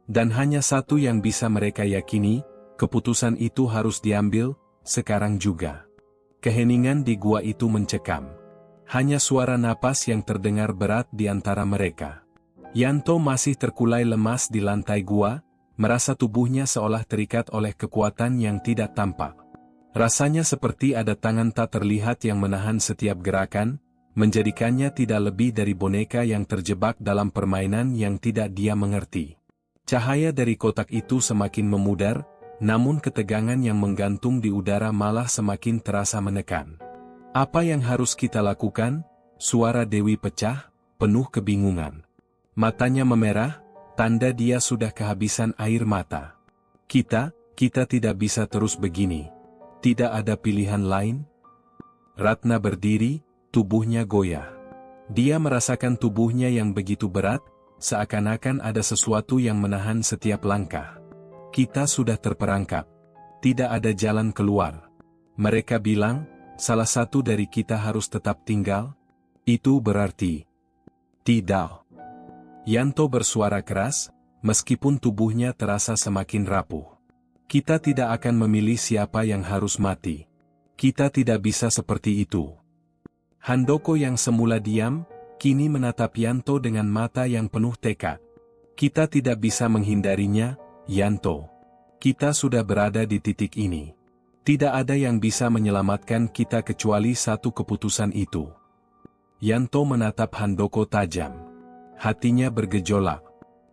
Dan hanya satu yang bisa mereka yakini, keputusan itu harus diambil, sekarang juga. Keheningan di gua itu mencekam. Hanya suara napas yang terdengar berat di antara mereka. Yanto masih terkulai lemas di lantai gua, merasa tubuhnya seolah terikat oleh kekuatan yang tidak tampak. Rasanya seperti ada tangan tak terlihat yang menahan setiap gerakan, menjadikannya tidak lebih dari boneka yang terjebak dalam permainan yang tidak dia mengerti. Cahaya dari kotak itu semakin memudar, namun ketegangan yang menggantung di udara malah semakin terasa menekan. Apa yang harus kita lakukan? Suara Dewi pecah, penuh kebingungan. Matanya memerah, tanda dia sudah kehabisan air mata. Kita tidak bisa terus begini. Tidak ada pilihan lain? Ratna berdiri, tubuhnya goyah. Dia merasakan tubuhnya yang begitu berat, seakan-akan ada sesuatu yang menahan setiap langkah. Kita sudah terperangkap. Tidak ada jalan keluar. Mereka bilang, salah satu dari kita harus tetap tinggal. Itu berarti tidak. Yanto bersuara keras, meskipun tubuhnya terasa semakin rapuh. Kita tidak akan memilih siapa yang harus mati. Kita tidak bisa seperti itu. Handoko yang semula diam, kini menatap Yanto dengan mata yang penuh tekad. Kita tidak bisa menghindarinya, Yanto. Kita sudah berada di titik ini. Tidak ada yang bisa menyelamatkan kita kecuali satu keputusan itu. Yanto menatap Handoko tajam. Hatinya bergejolak.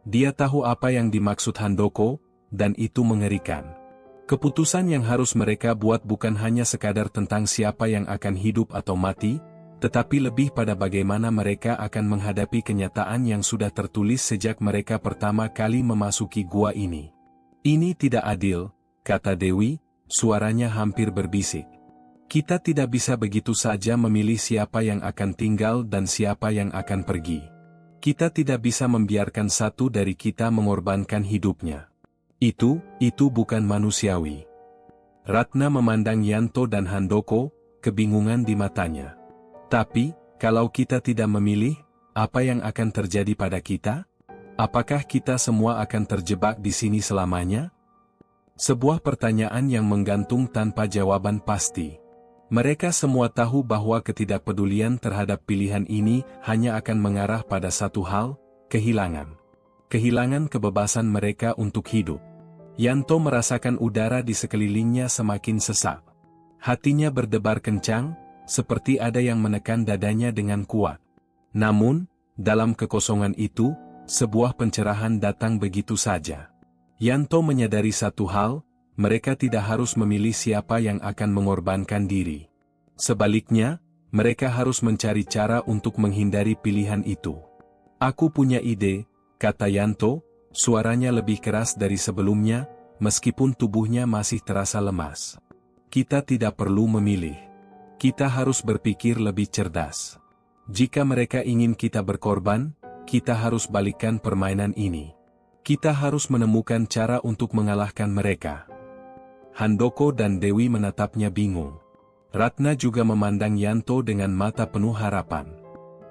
Dia tahu apa yang dimaksud Handoko, dan itu mengerikan. Keputusan yang harus mereka buat bukan hanya sekadar tentang siapa yang akan hidup atau mati, tetapi lebih pada bagaimana mereka akan menghadapi kenyataan yang sudah tertulis sejak mereka pertama kali memasuki gua ini. Ini tidak adil, kata Dewi, suaranya hampir berbisik. Kita tidak bisa begitu saja memilih siapa yang akan tinggal dan siapa yang akan pergi. Kita tidak bisa membiarkan satu dari kita mengorbankan hidupnya. Itu bukan manusiawi. Ratna memandang Yanto dan Handoko, kebingungan di matanya. Tapi, kalau kita tidak memilih, apa yang akan terjadi pada kita? Apakah kita semua akan terjebak di sini selamanya? Sebuah pertanyaan yang menggantung tanpa jawaban pasti. Mereka semua tahu bahwa ketidakpedulian terhadap pilihan ini hanya akan mengarah pada satu hal, kehilangan. Kehilangan kebebasan mereka untuk hidup. Yanto merasakan udara di sekelilingnya semakin sesak. Hatinya berdebar kencang, seperti ada yang menekan dadanya dengan kuat. Namun, dalam kekosongan itu, sebuah pencerahan datang begitu saja. Yanto menyadari satu hal, mereka tidak harus memilih siapa yang akan mengorbankan diri. Sebaliknya, mereka harus mencari cara untuk menghindari pilihan itu. Aku punya ide, kata Yanto, suaranya lebih keras dari sebelumnya, meskipun tubuhnya masih terasa lemas. Kita tidak perlu memilih. Kita harus berpikir lebih cerdas. Jika mereka ingin kita berkorban, kita harus balikkan permainan ini. Kita harus menemukan cara untuk mengalahkan mereka. Handoko dan Dewi menatapnya bingung. Ratna juga memandang Yanto dengan mata penuh harapan.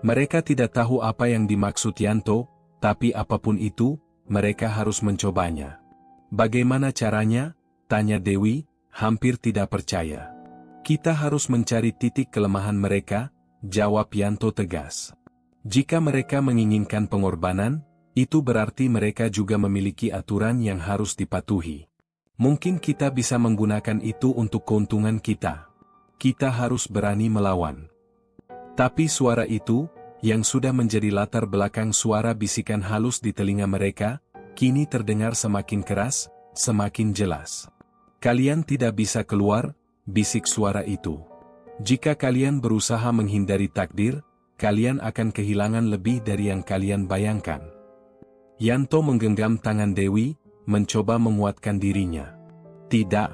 Mereka tidak tahu apa yang dimaksud Yanto, tapi apapun itu, mereka harus mencobanya. Bagaimana caranya? Tanya Dewi, hampir tidak percaya. Kita harus mencari titik kelemahan mereka, jawab Yanto tegas. Jika mereka menginginkan pengorbanan, itu berarti mereka juga memiliki aturan yang harus dipatuhi. Mungkin kita bisa menggunakan itu untuk keuntungan kita. Kita harus berani melawan. Tapi suara itu, yang sudah menjadi latar belakang suara bisikan halus di telinga mereka, kini terdengar semakin keras, semakin jelas. Kalian tidak bisa keluar, bisik suara itu. Jika kalian berusaha menghindari takdir, kalian akan kehilangan lebih dari yang kalian bayangkan. Yanto menggenggam tangan Dewi, mencoba menguatkan dirinya. Tidak.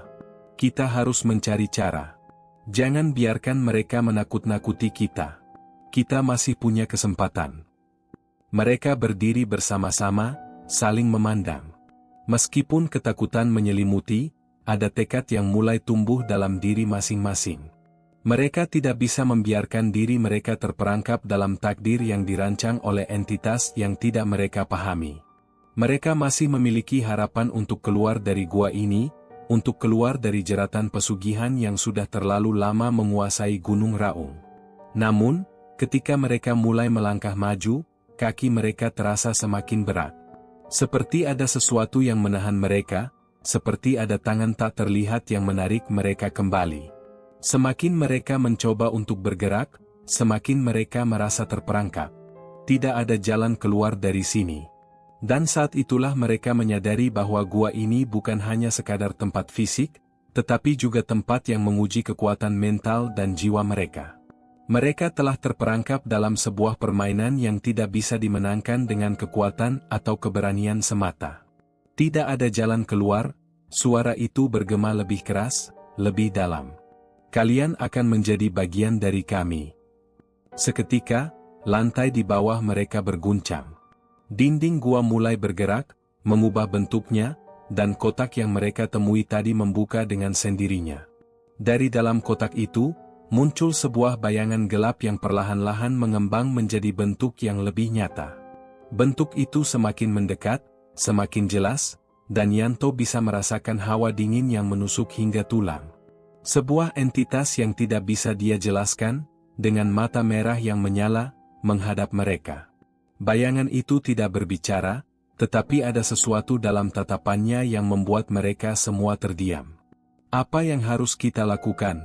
Kita harus mencari cara. Jangan biarkan mereka menakut-nakuti kita. Kita masih punya kesempatan. Mereka berdiri bersama-sama, saling memandang. Meskipun ketakutan menyelimuti, ada tekad yang mulai tumbuh dalam diri masing-masing. Mereka tidak bisa membiarkan diri mereka terperangkap dalam takdir yang dirancang oleh entitas yang tidak mereka pahami. Mereka masih memiliki harapan untuk keluar dari gua ini, untuk keluar dari jeratan pesugihan yang sudah terlalu lama menguasai Gunung Raung. Namun, ketika mereka mulai melangkah maju, kaki mereka terasa semakin berat. Seperti ada sesuatu yang menahan mereka, seperti ada tangan tak terlihat yang menarik mereka kembali. Semakin mereka mencoba untuk bergerak, semakin mereka merasa terperangkap. Tidak ada jalan keluar dari sini. Dan saat itulah mereka menyadari bahwa gua ini bukan hanya sekadar tempat fisik, tetapi juga tempat yang menguji kekuatan mental dan jiwa mereka. Mereka telah terperangkap dalam sebuah permainan yang tidak bisa dimenangkan dengan kekuatan atau keberanian semata. Tidak ada jalan keluar, suara itu bergema lebih keras, lebih dalam. Kalian akan menjadi bagian dari kami. Seketika, lantai di bawah mereka berguncang. Dinding gua mulai bergerak, mengubah bentuknya, dan kotak yang mereka temui tadi membuka dengan sendirinya. Dari dalam kotak itu, muncul sebuah bayangan gelap yang perlahan-lahan mengembang menjadi bentuk yang lebih nyata. Bentuk itu semakin mendekat, semakin jelas, dan Yanto bisa merasakan hawa dingin yang menusuk hingga tulang. Sebuah entitas yang tidak bisa dia jelaskan, dengan mata merah yang menyala, menghadap mereka. Bayangan itu tidak berbicara, tetapi ada sesuatu dalam tatapannya yang membuat mereka semua terdiam. Apa yang harus kita lakukan?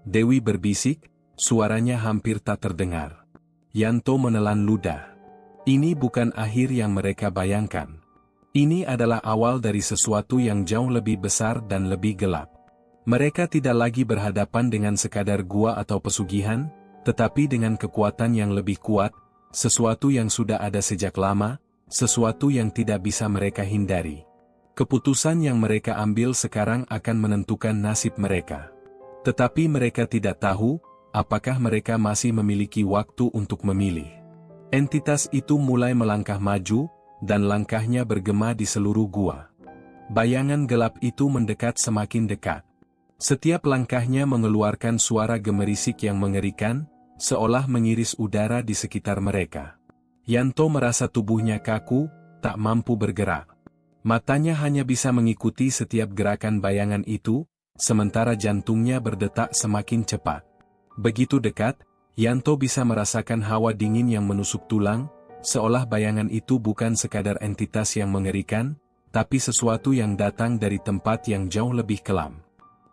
Dewi berbisik, suaranya hampir tak terdengar. Yanto menelan ludah. Ini bukan akhir yang mereka bayangkan. Ini adalah awal dari sesuatu yang jauh lebih besar dan lebih gelap. Mereka tidak lagi berhadapan dengan sekadar gua atau pesugihan, tetapi dengan kekuatan yang lebih kuat, sesuatu yang sudah ada sejak lama, sesuatu yang tidak bisa mereka hindari. Keputusan yang mereka ambil sekarang akan menentukan nasib mereka. Tetapi mereka tidak tahu, apakah mereka masih memiliki waktu untuk memilih. Entitas itu mulai melangkah maju, dan langkahnya bergema di seluruh gua. Bayangan gelap itu mendekat semakin dekat. Setiap langkahnya mengeluarkan suara gemerisik yang mengerikan, seolah mengiris udara di sekitar mereka. Yanto merasa tubuhnya kaku, tak mampu bergerak. Matanya hanya bisa mengikuti setiap gerakan bayangan itu, sementara jantungnya berdetak semakin cepat. Begitu dekat, Yanto bisa merasakan hawa dingin yang menusuk tulang, seolah bayangan itu bukan sekadar entitas yang mengerikan, tapi sesuatu yang datang dari tempat yang jauh lebih kelam.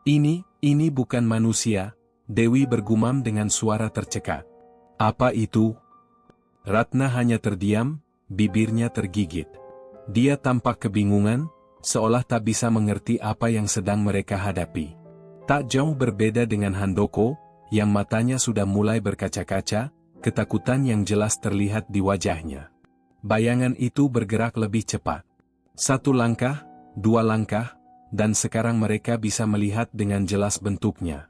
Ini bukan manusia, Dewi bergumam dengan suara tercekat. Apa itu? Ratna hanya terdiam, bibirnya tergigit. Dia tampak kebingungan, seolah tak bisa mengerti apa yang sedang mereka hadapi. Tak jauh berbeda dengan Handoko, yang matanya sudah mulai berkaca-kaca, ketakutan yang jelas terlihat di wajahnya. Bayangan itu bergerak lebih cepat. 1 langkah, 2 langkah, dan sekarang mereka bisa melihat dengan jelas bentuknya.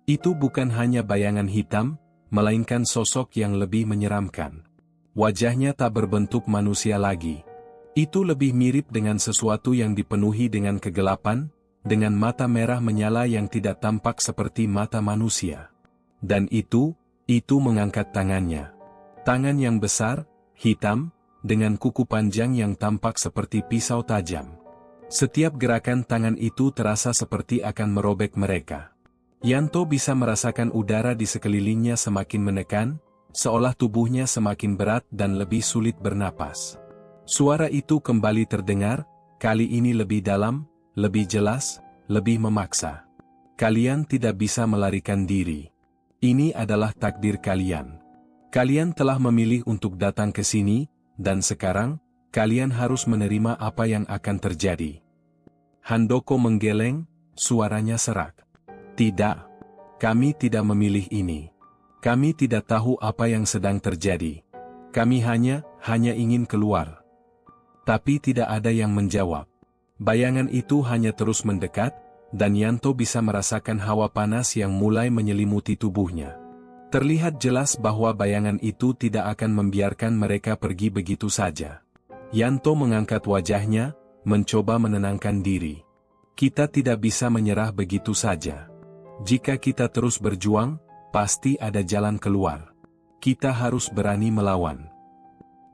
Itu bukan hanya bayangan hitam, melainkan sosok yang lebih menyeramkan. Wajahnya tak berbentuk manusia lagi. Itu lebih mirip dengan sesuatu yang dipenuhi dengan kegelapan, dengan mata merah menyala yang tidak tampak seperti mata manusia. Dan itu mengangkat tangannya. Tangan yang besar, hitam, dengan kuku panjang yang tampak seperti pisau tajam. Setiap gerakan tangan itu terasa seperti akan merobek mereka. Yanto bisa merasakan udara di sekelilingnya semakin menekan, seolah tubuhnya semakin berat dan lebih sulit bernapas. Suara itu kembali terdengar, kali ini lebih dalam, lebih jelas, lebih memaksa. Kalian tidak bisa melarikan diri. Ini adalah takdir kalian. Kalian telah memilih untuk datang ke sini, dan sekarang, kalian harus menerima apa yang akan terjadi. Handoko menggeleng, suaranya serak. Tidak. Kami tidak memilih ini. Kami tidak tahu apa yang sedang terjadi. Kami hanya ingin keluar. Tapi tidak ada yang menjawab. Bayangan itu hanya terus mendekat, dan Yanto bisa merasakan hawa panas yang mulai menyelimuti tubuhnya. Terlihat jelas bahwa bayangan itu tidak akan membiarkan mereka pergi begitu saja. Yanto mengangkat wajahnya, mencoba menenangkan diri. Kita tidak bisa menyerah begitu saja. Jika kita terus berjuang, pasti ada jalan keluar. Kita harus berani melawan.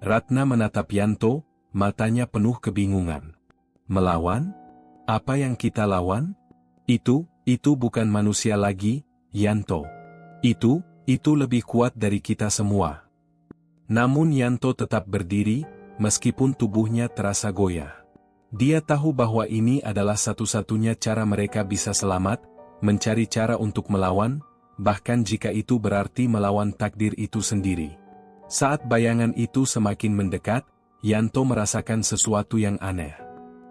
Ratna menatap Yanto, matanya penuh kebingungan. Melawan? Apa yang kita lawan? Itu bukan manusia lagi, Yanto. Itu lebih kuat dari kita semua. Namun Yanto tetap berdiri, meskipun tubuhnya terasa goyah. Dia tahu bahwa ini adalah satu-satunya cara mereka bisa selamat, mencari cara untuk melawan, bahkan jika itu berarti melawan takdir itu sendiri. Saat bayangan itu semakin mendekat, Yanto merasakan sesuatu yang aneh.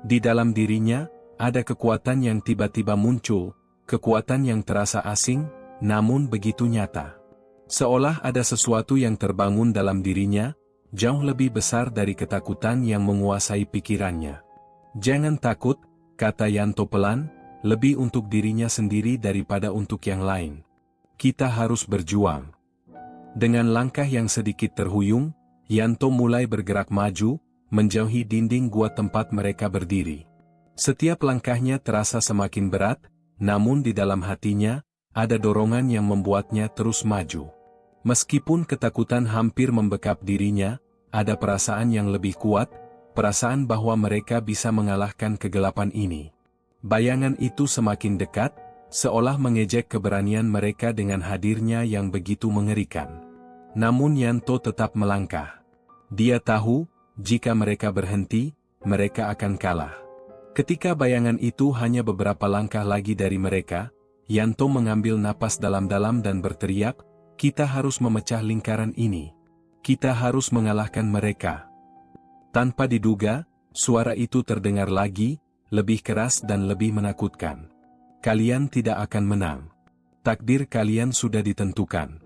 Di dalam dirinya, ada kekuatan yang tiba-tiba muncul, kekuatan yang terasa asing, namun begitu nyata. Seolah ada sesuatu yang terbangun dalam dirinya, jauh lebih besar dari ketakutan yang menguasai pikirannya. Jangan takut, kata Yanto pelan, lebih untuk dirinya sendiri daripada untuk yang lain. Kita harus berjuang. Dengan langkah yang sedikit terhuyung, Yanto mulai bergerak maju, menjauhi dinding gua tempat mereka berdiri. Setiap langkahnya terasa semakin berat, namun di dalam hatinya, ada dorongan yang membuatnya terus maju. Meskipun ketakutan hampir membekap dirinya, ada perasaan yang lebih kuat, perasaan bahwa mereka bisa mengalahkan kegelapan ini. Bayangan itu semakin dekat, seolah mengejek keberanian mereka dengan hadirnya yang begitu mengerikan. Namun Yanto tetap melangkah. Dia tahu, jika mereka berhenti, mereka akan kalah. Ketika bayangan itu hanya beberapa langkah lagi dari mereka, Yanto mengambil napas dalam-dalam dan berteriak, "Kita harus memecah lingkaran ini. Kita harus mengalahkan mereka." Tanpa diduga, suara itu terdengar lagi, lebih keras dan lebih menakutkan. "Kalian tidak akan menang. Takdir kalian sudah ditentukan."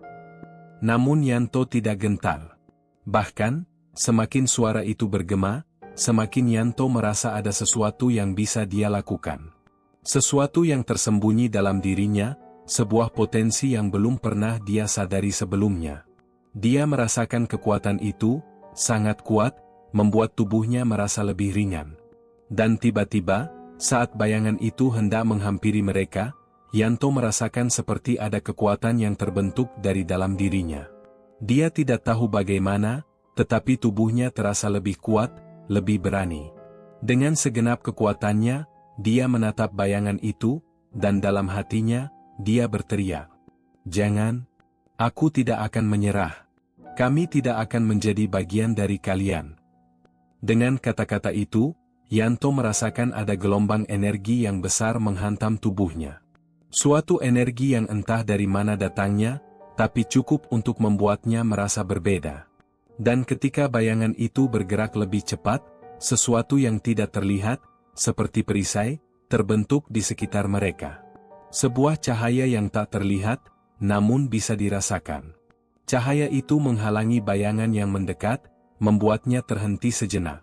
Namun Yanto tidak gentar. Bahkan, semakin suara itu bergema, semakin Yanto merasa ada sesuatu yang bisa dia lakukan. Sesuatu yang tersembunyi dalam dirinya, sebuah potensi yang belum pernah dia sadari sebelumnya. Dia merasakan kekuatan itu, sangat kuat, membuat tubuhnya merasa lebih ringan. Dan tiba-tiba, saat bayangan itu hendak menghampiri mereka, Yanto merasakan seperti ada kekuatan yang terbentuk dari dalam dirinya. Dia tidak tahu bagaimana, tetapi tubuhnya terasa lebih kuat, lebih berani. Dengan segenap kekuatannya, dia menatap bayangan itu, dan dalam hatinya, dia berteriak, "Jangan, aku tidak akan menyerah. Kami tidak akan menjadi bagian dari kalian." Dengan kata-kata itu, Yanto merasakan ada gelombang energi yang besar menghantam tubuhnya. Suatu energi yang entah dari mana datangnya, tapi cukup untuk membuatnya merasa berbeda. Dan ketika bayangan itu bergerak lebih cepat, sesuatu yang tidak terlihat, seperti perisai, terbentuk di sekitar mereka. Sebuah cahaya yang tak terlihat, namun bisa dirasakan. Cahaya itu menghalangi bayangan yang mendekat, membuatnya terhenti sejenak.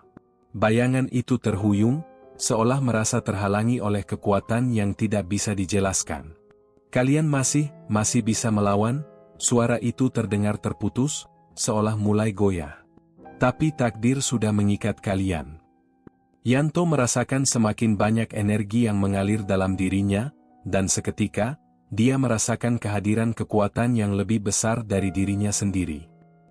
Bayangan itu terhuyung, seolah merasa terhalangi oleh kekuatan yang tidak bisa dijelaskan. "Kalian masih bisa melawan?" Suara itu terdengar terputus, seolah mulai goyah. "Tapi takdir sudah mengikat kalian." Yanto merasakan semakin banyak energi yang mengalir dalam dirinya, dan seketika, dia merasakan kehadiran kekuatan yang lebih besar dari dirinya sendiri.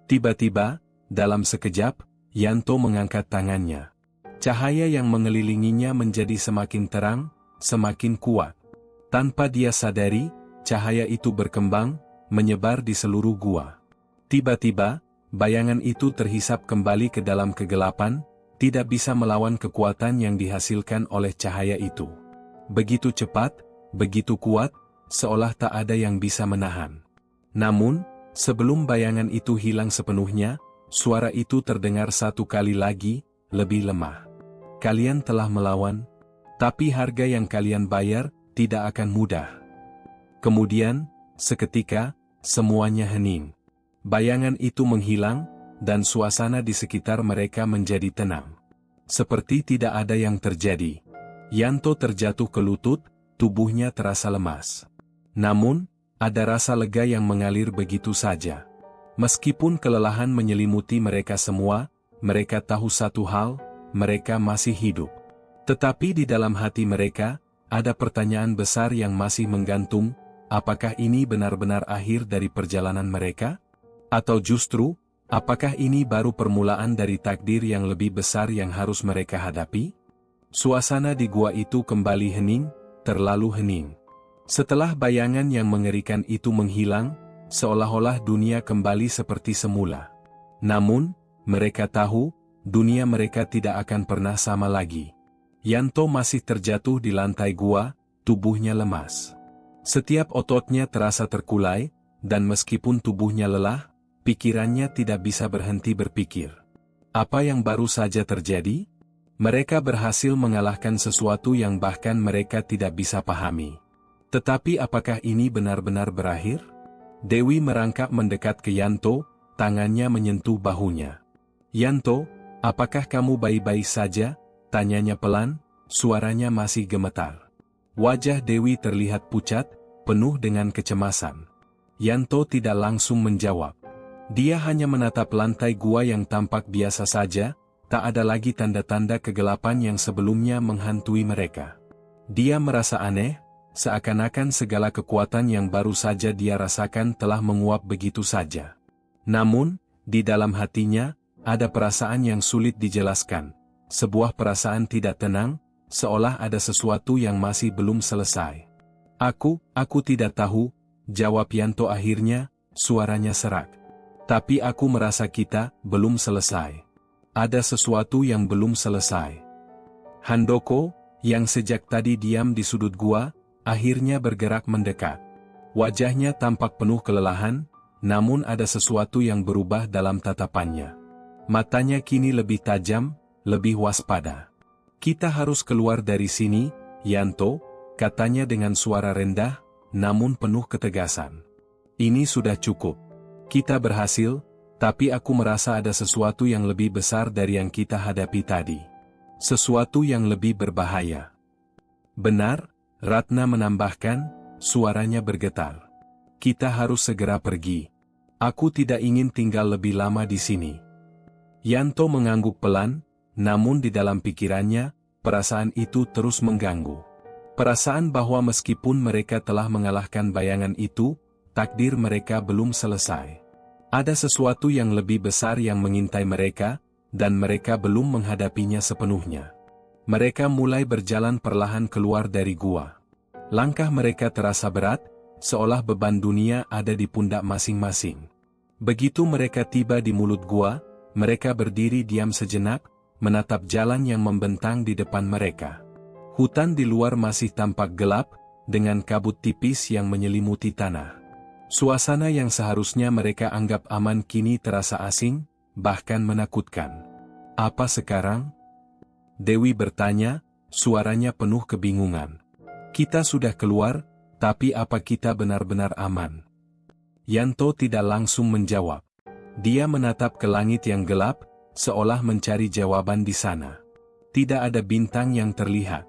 Tiba-tiba, dalam sekejap, Yanto mengangkat tangannya. Cahaya yang mengelilinginya menjadi semakin terang, semakin kuat. Tanpa dia sadari, cahaya itu berkembang, menyebar di seluruh gua. Tiba-tiba, bayangan itu terhisap kembali ke dalam kegelapan, tidak bisa melawan kekuatan yang dihasilkan oleh cahaya itu. Begitu cepat, begitu kuat, seolah tak ada yang bisa menahan. Namun, sebelum bayangan itu hilang sepenuhnya, suara itu terdengar satu kali lagi, lebih lemah. "Kalian telah melawan, tapi harga yang kalian bayar tidak akan mudah." Kemudian, seketika, semuanya hening. Bayangan itu menghilang, dan suasana di sekitar mereka menjadi tenang. Seperti tidak ada yang terjadi. Yanto terjatuh ke lutut, tubuhnya terasa lemas. Namun, ada rasa lega yang mengalir begitu saja. Meskipun kelelahan menyelimuti mereka semua, mereka tahu satu hal, mereka masih hidup. Tetapi di dalam hati mereka, ada pertanyaan besar yang masih menggantung, apakah ini benar-benar akhir dari perjalanan mereka? Atau justru, apakah ini baru permulaan dari takdir yang lebih besar yang harus mereka hadapi? Suasana di gua itu kembali hening, terlalu hening. Setelah bayangan yang mengerikan itu menghilang, seolah-olah dunia kembali seperti semula. Namun, mereka tahu, dunia mereka tidak akan pernah sama lagi. Yanto masih terjatuh di lantai gua, tubuhnya lemas. Setiap ototnya terasa terkulai, dan meskipun tubuhnya lelah, pikirannya tidak bisa berhenti berpikir. Apa yang baru saja terjadi? Mereka berhasil mengalahkan sesuatu yang bahkan mereka tidak bisa pahami. Tetapi apakah ini benar-benar berakhir? Dewi merangkak mendekat ke Yanto, tangannya menyentuh bahunya. "Yanto, apakah kamu baik-baik saja?" tanyanya pelan, suaranya masih gemetar. Wajah Dewi terlihat pucat, penuh dengan kecemasan. Yanto tidak langsung menjawab. Dia hanya menatap lantai gua yang tampak biasa saja, tak ada lagi tanda-tanda kegelapan yang sebelumnya menghantui mereka. Dia merasa aneh, seakan-akan segala kekuatan yang baru saja dia rasakan telah menguap begitu saja. Namun, di dalam hatinya, ada perasaan yang sulit dijelaskan. Sebuah perasaan tidak tenang, seolah ada sesuatu yang masih belum selesai. Aku tidak tahu," jawab Yanto akhirnya, suaranya serak. "Tapi aku merasa kita belum selesai. Ada sesuatu yang belum selesai." Handoko, yang sejak tadi diam di sudut gua, akhirnya bergerak mendekat. Wajahnya tampak penuh kelelahan, namun ada sesuatu yang berubah dalam tatapannya. Matanya kini lebih tajam, lebih waspada. "Kita harus keluar dari sini, Yanto," katanya dengan suara rendah, namun penuh ketegasan. "Ini sudah cukup. Kita berhasil, tapi aku merasa ada sesuatu yang lebih besar dari yang kita hadapi tadi. Sesuatu yang lebih berbahaya." "Benar," Ratna menambahkan, suaranya bergetar. "Kita harus segera pergi. Aku tidak ingin tinggal lebih lama di sini." Yanto mengangguk pelan, namun di dalam pikirannya, perasaan itu terus mengganggu. Perasaan bahwa meskipun mereka telah mengalahkan bayangan itu, takdir mereka belum selesai. Ada sesuatu yang lebih besar yang mengintai mereka, dan mereka belum menghadapinya sepenuhnya. Mereka mulai berjalan perlahan keluar dari gua. Langkah mereka terasa berat, seolah beban dunia ada di pundak masing-masing. Begitu mereka tiba di mulut gua, mereka berdiri diam sejenak, menatap jalan yang membentang di depan mereka. Hutan di luar masih tampak gelap, dengan kabut tipis yang menyelimuti tanah. Suasana yang seharusnya mereka anggap aman kini terasa asing, bahkan menakutkan. "Apa sekarang?" Dewi bertanya, suaranya penuh kebingungan. "Kita sudah keluar, tapi apa kita benar-benar aman?" Yanto tidak langsung menjawab. Dia menatap ke langit yang gelap, seolah mencari jawaban di sana. Tidak ada bintang yang terlihat.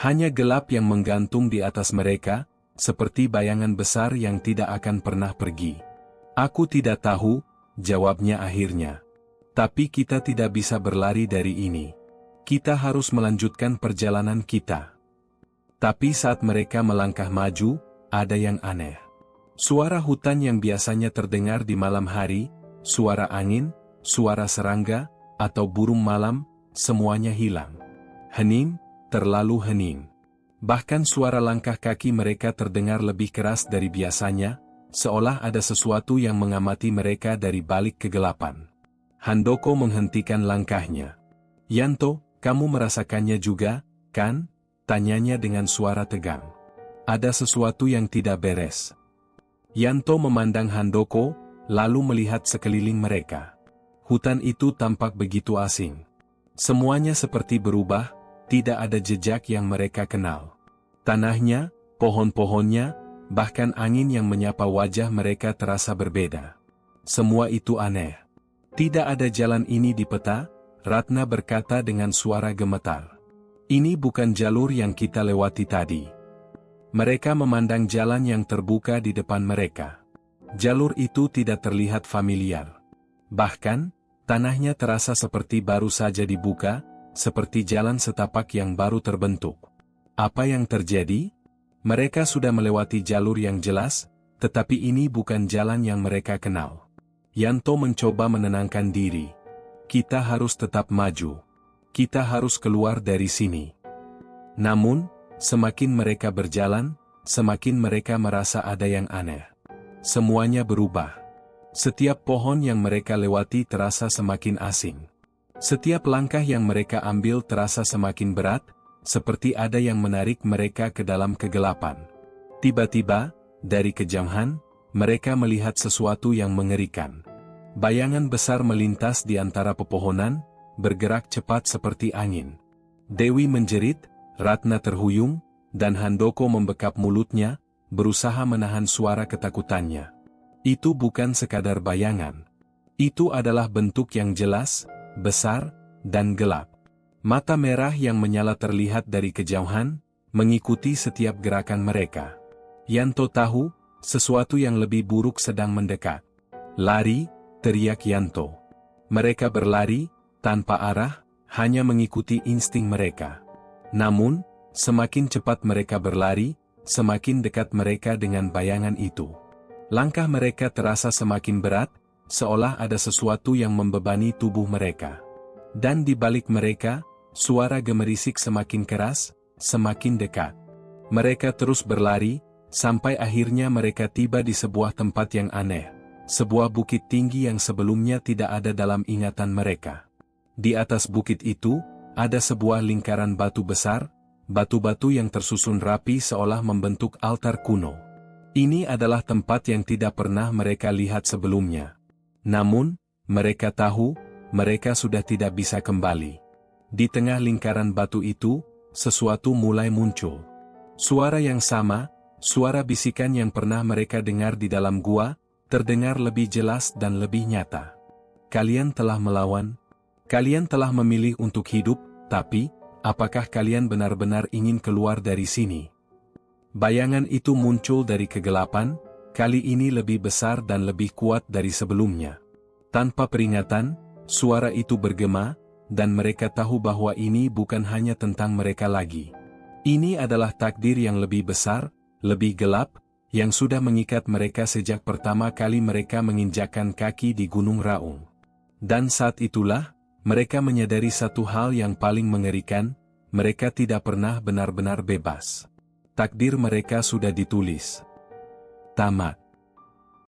Hanya gelap yang menggantung di atas mereka, seperti bayangan besar yang tidak akan pernah pergi. "Aku tidak tahu," jawabnya akhirnya. "Tapi kita tidak bisa berlari dari ini. Kita harus melanjutkan perjalanan kita." Tapi saat mereka melangkah maju, ada yang aneh. Suara hutan yang biasanya terdengar di malam hari, suara angin, suara serangga, atau burung malam, semuanya hilang. Hening, terlalu hening. Bahkan suara langkah kaki mereka terdengar lebih keras dari biasanya, seolah ada sesuatu yang mengamati mereka dari balik kegelapan. Handoko menghentikan langkahnya. "Yanto, kamu merasakannya juga, kan?" tanyanya dengan suara tegang. "Ada sesuatu yang tidak beres." Yanto memandang Handoko, lalu melihat sekeliling mereka. Hutan itu tampak begitu asing. Semuanya seperti berubah, tidak ada jejak yang mereka kenal. Tanahnya, pohon-pohonnya, bahkan angin yang menyapa wajah mereka terasa berbeda. Semua itu aneh. "Tidak ada jalan ini di peta," Ratna berkata dengan suara gemetar. Ini bukan jalur yang kita lewati tadi. Mereka memandang jalan yang terbuka di depan mereka. Jalur itu tidak terlihat familiar. Bahkan, tanahnya terasa seperti baru saja dibuka, seperti jalan setapak yang baru terbentuk. Apa yang terjadi? Mereka sudah melewati jalur yang jelas, tetapi ini bukan jalan yang mereka kenal. Yanto mencoba menenangkan diri. Kita harus tetap maju. Kita harus keluar dari sini. Namun, semakin mereka berjalan, semakin mereka merasa ada yang aneh. Semuanya berubah. Setiap pohon yang mereka lewati terasa semakin asing. Setiap langkah yang mereka ambil terasa semakin berat, seperti ada yang menarik mereka ke dalam kegelapan. Tiba-tiba, dari kejauhan, mereka melihat sesuatu yang mengerikan. Bayangan besar melintas di antara pepohonan, bergerak cepat seperti angin. Dewi menjerit, Ratna terhuyung, dan Handoko membekap mulutnya, berusaha menahan suara ketakutannya. Itu bukan sekadar bayangan. Itu adalah bentuk yang jelas, besar, dan gelap. Mata merah yang menyala terlihat dari kejauhan, mengikuti setiap gerakan mereka. Yanto tahu, sesuatu yang lebih buruk sedang mendekat. Lari, teriak Yanto. Mereka berlari, tanpa arah, hanya mengikuti insting mereka. Namun, semakin cepat mereka berlari, semakin dekat mereka dengan bayangan itu. Langkah mereka terasa semakin berat, seolah ada sesuatu yang membebani tubuh mereka. Dan di balik mereka, suara gemerisik semakin keras, semakin dekat. Mereka terus berlari, sampai akhirnya mereka tiba di sebuah tempat yang aneh. Sebuah bukit tinggi yang sebelumnya tidak ada dalam ingatan mereka. Di atas bukit itu, ada sebuah lingkaran batu besar, batu-batu yang tersusun rapi seolah membentuk altar kuno. Ini adalah tempat yang tidak pernah mereka lihat sebelumnya. Namun, mereka tahu, mereka sudah tidak bisa kembali. Di tengah lingkaran batu itu, sesuatu mulai muncul. Suara yang sama, suara bisikan yang pernah mereka dengar di dalam gua, terdengar lebih jelas dan lebih nyata. Kalian telah melawan. Kalian telah memilih untuk hidup, tapi, apakah kalian benar-benar ingin keluar dari sini? Bayangan itu muncul dari kegelapan, kali ini lebih besar dan lebih kuat dari sebelumnya. Tanpa peringatan, suara itu bergema, dan mereka tahu bahwa ini bukan hanya tentang mereka lagi. Ini adalah takdir yang lebih besar, lebih gelap, yang sudah mengikat mereka sejak pertama kali mereka menginjakkan kaki di Gunung Raung. Dan saat itulah, mereka menyadari satu hal yang paling mengerikan, mereka tidak pernah benar-benar bebas. Takdir mereka sudah ditulis. Tamat.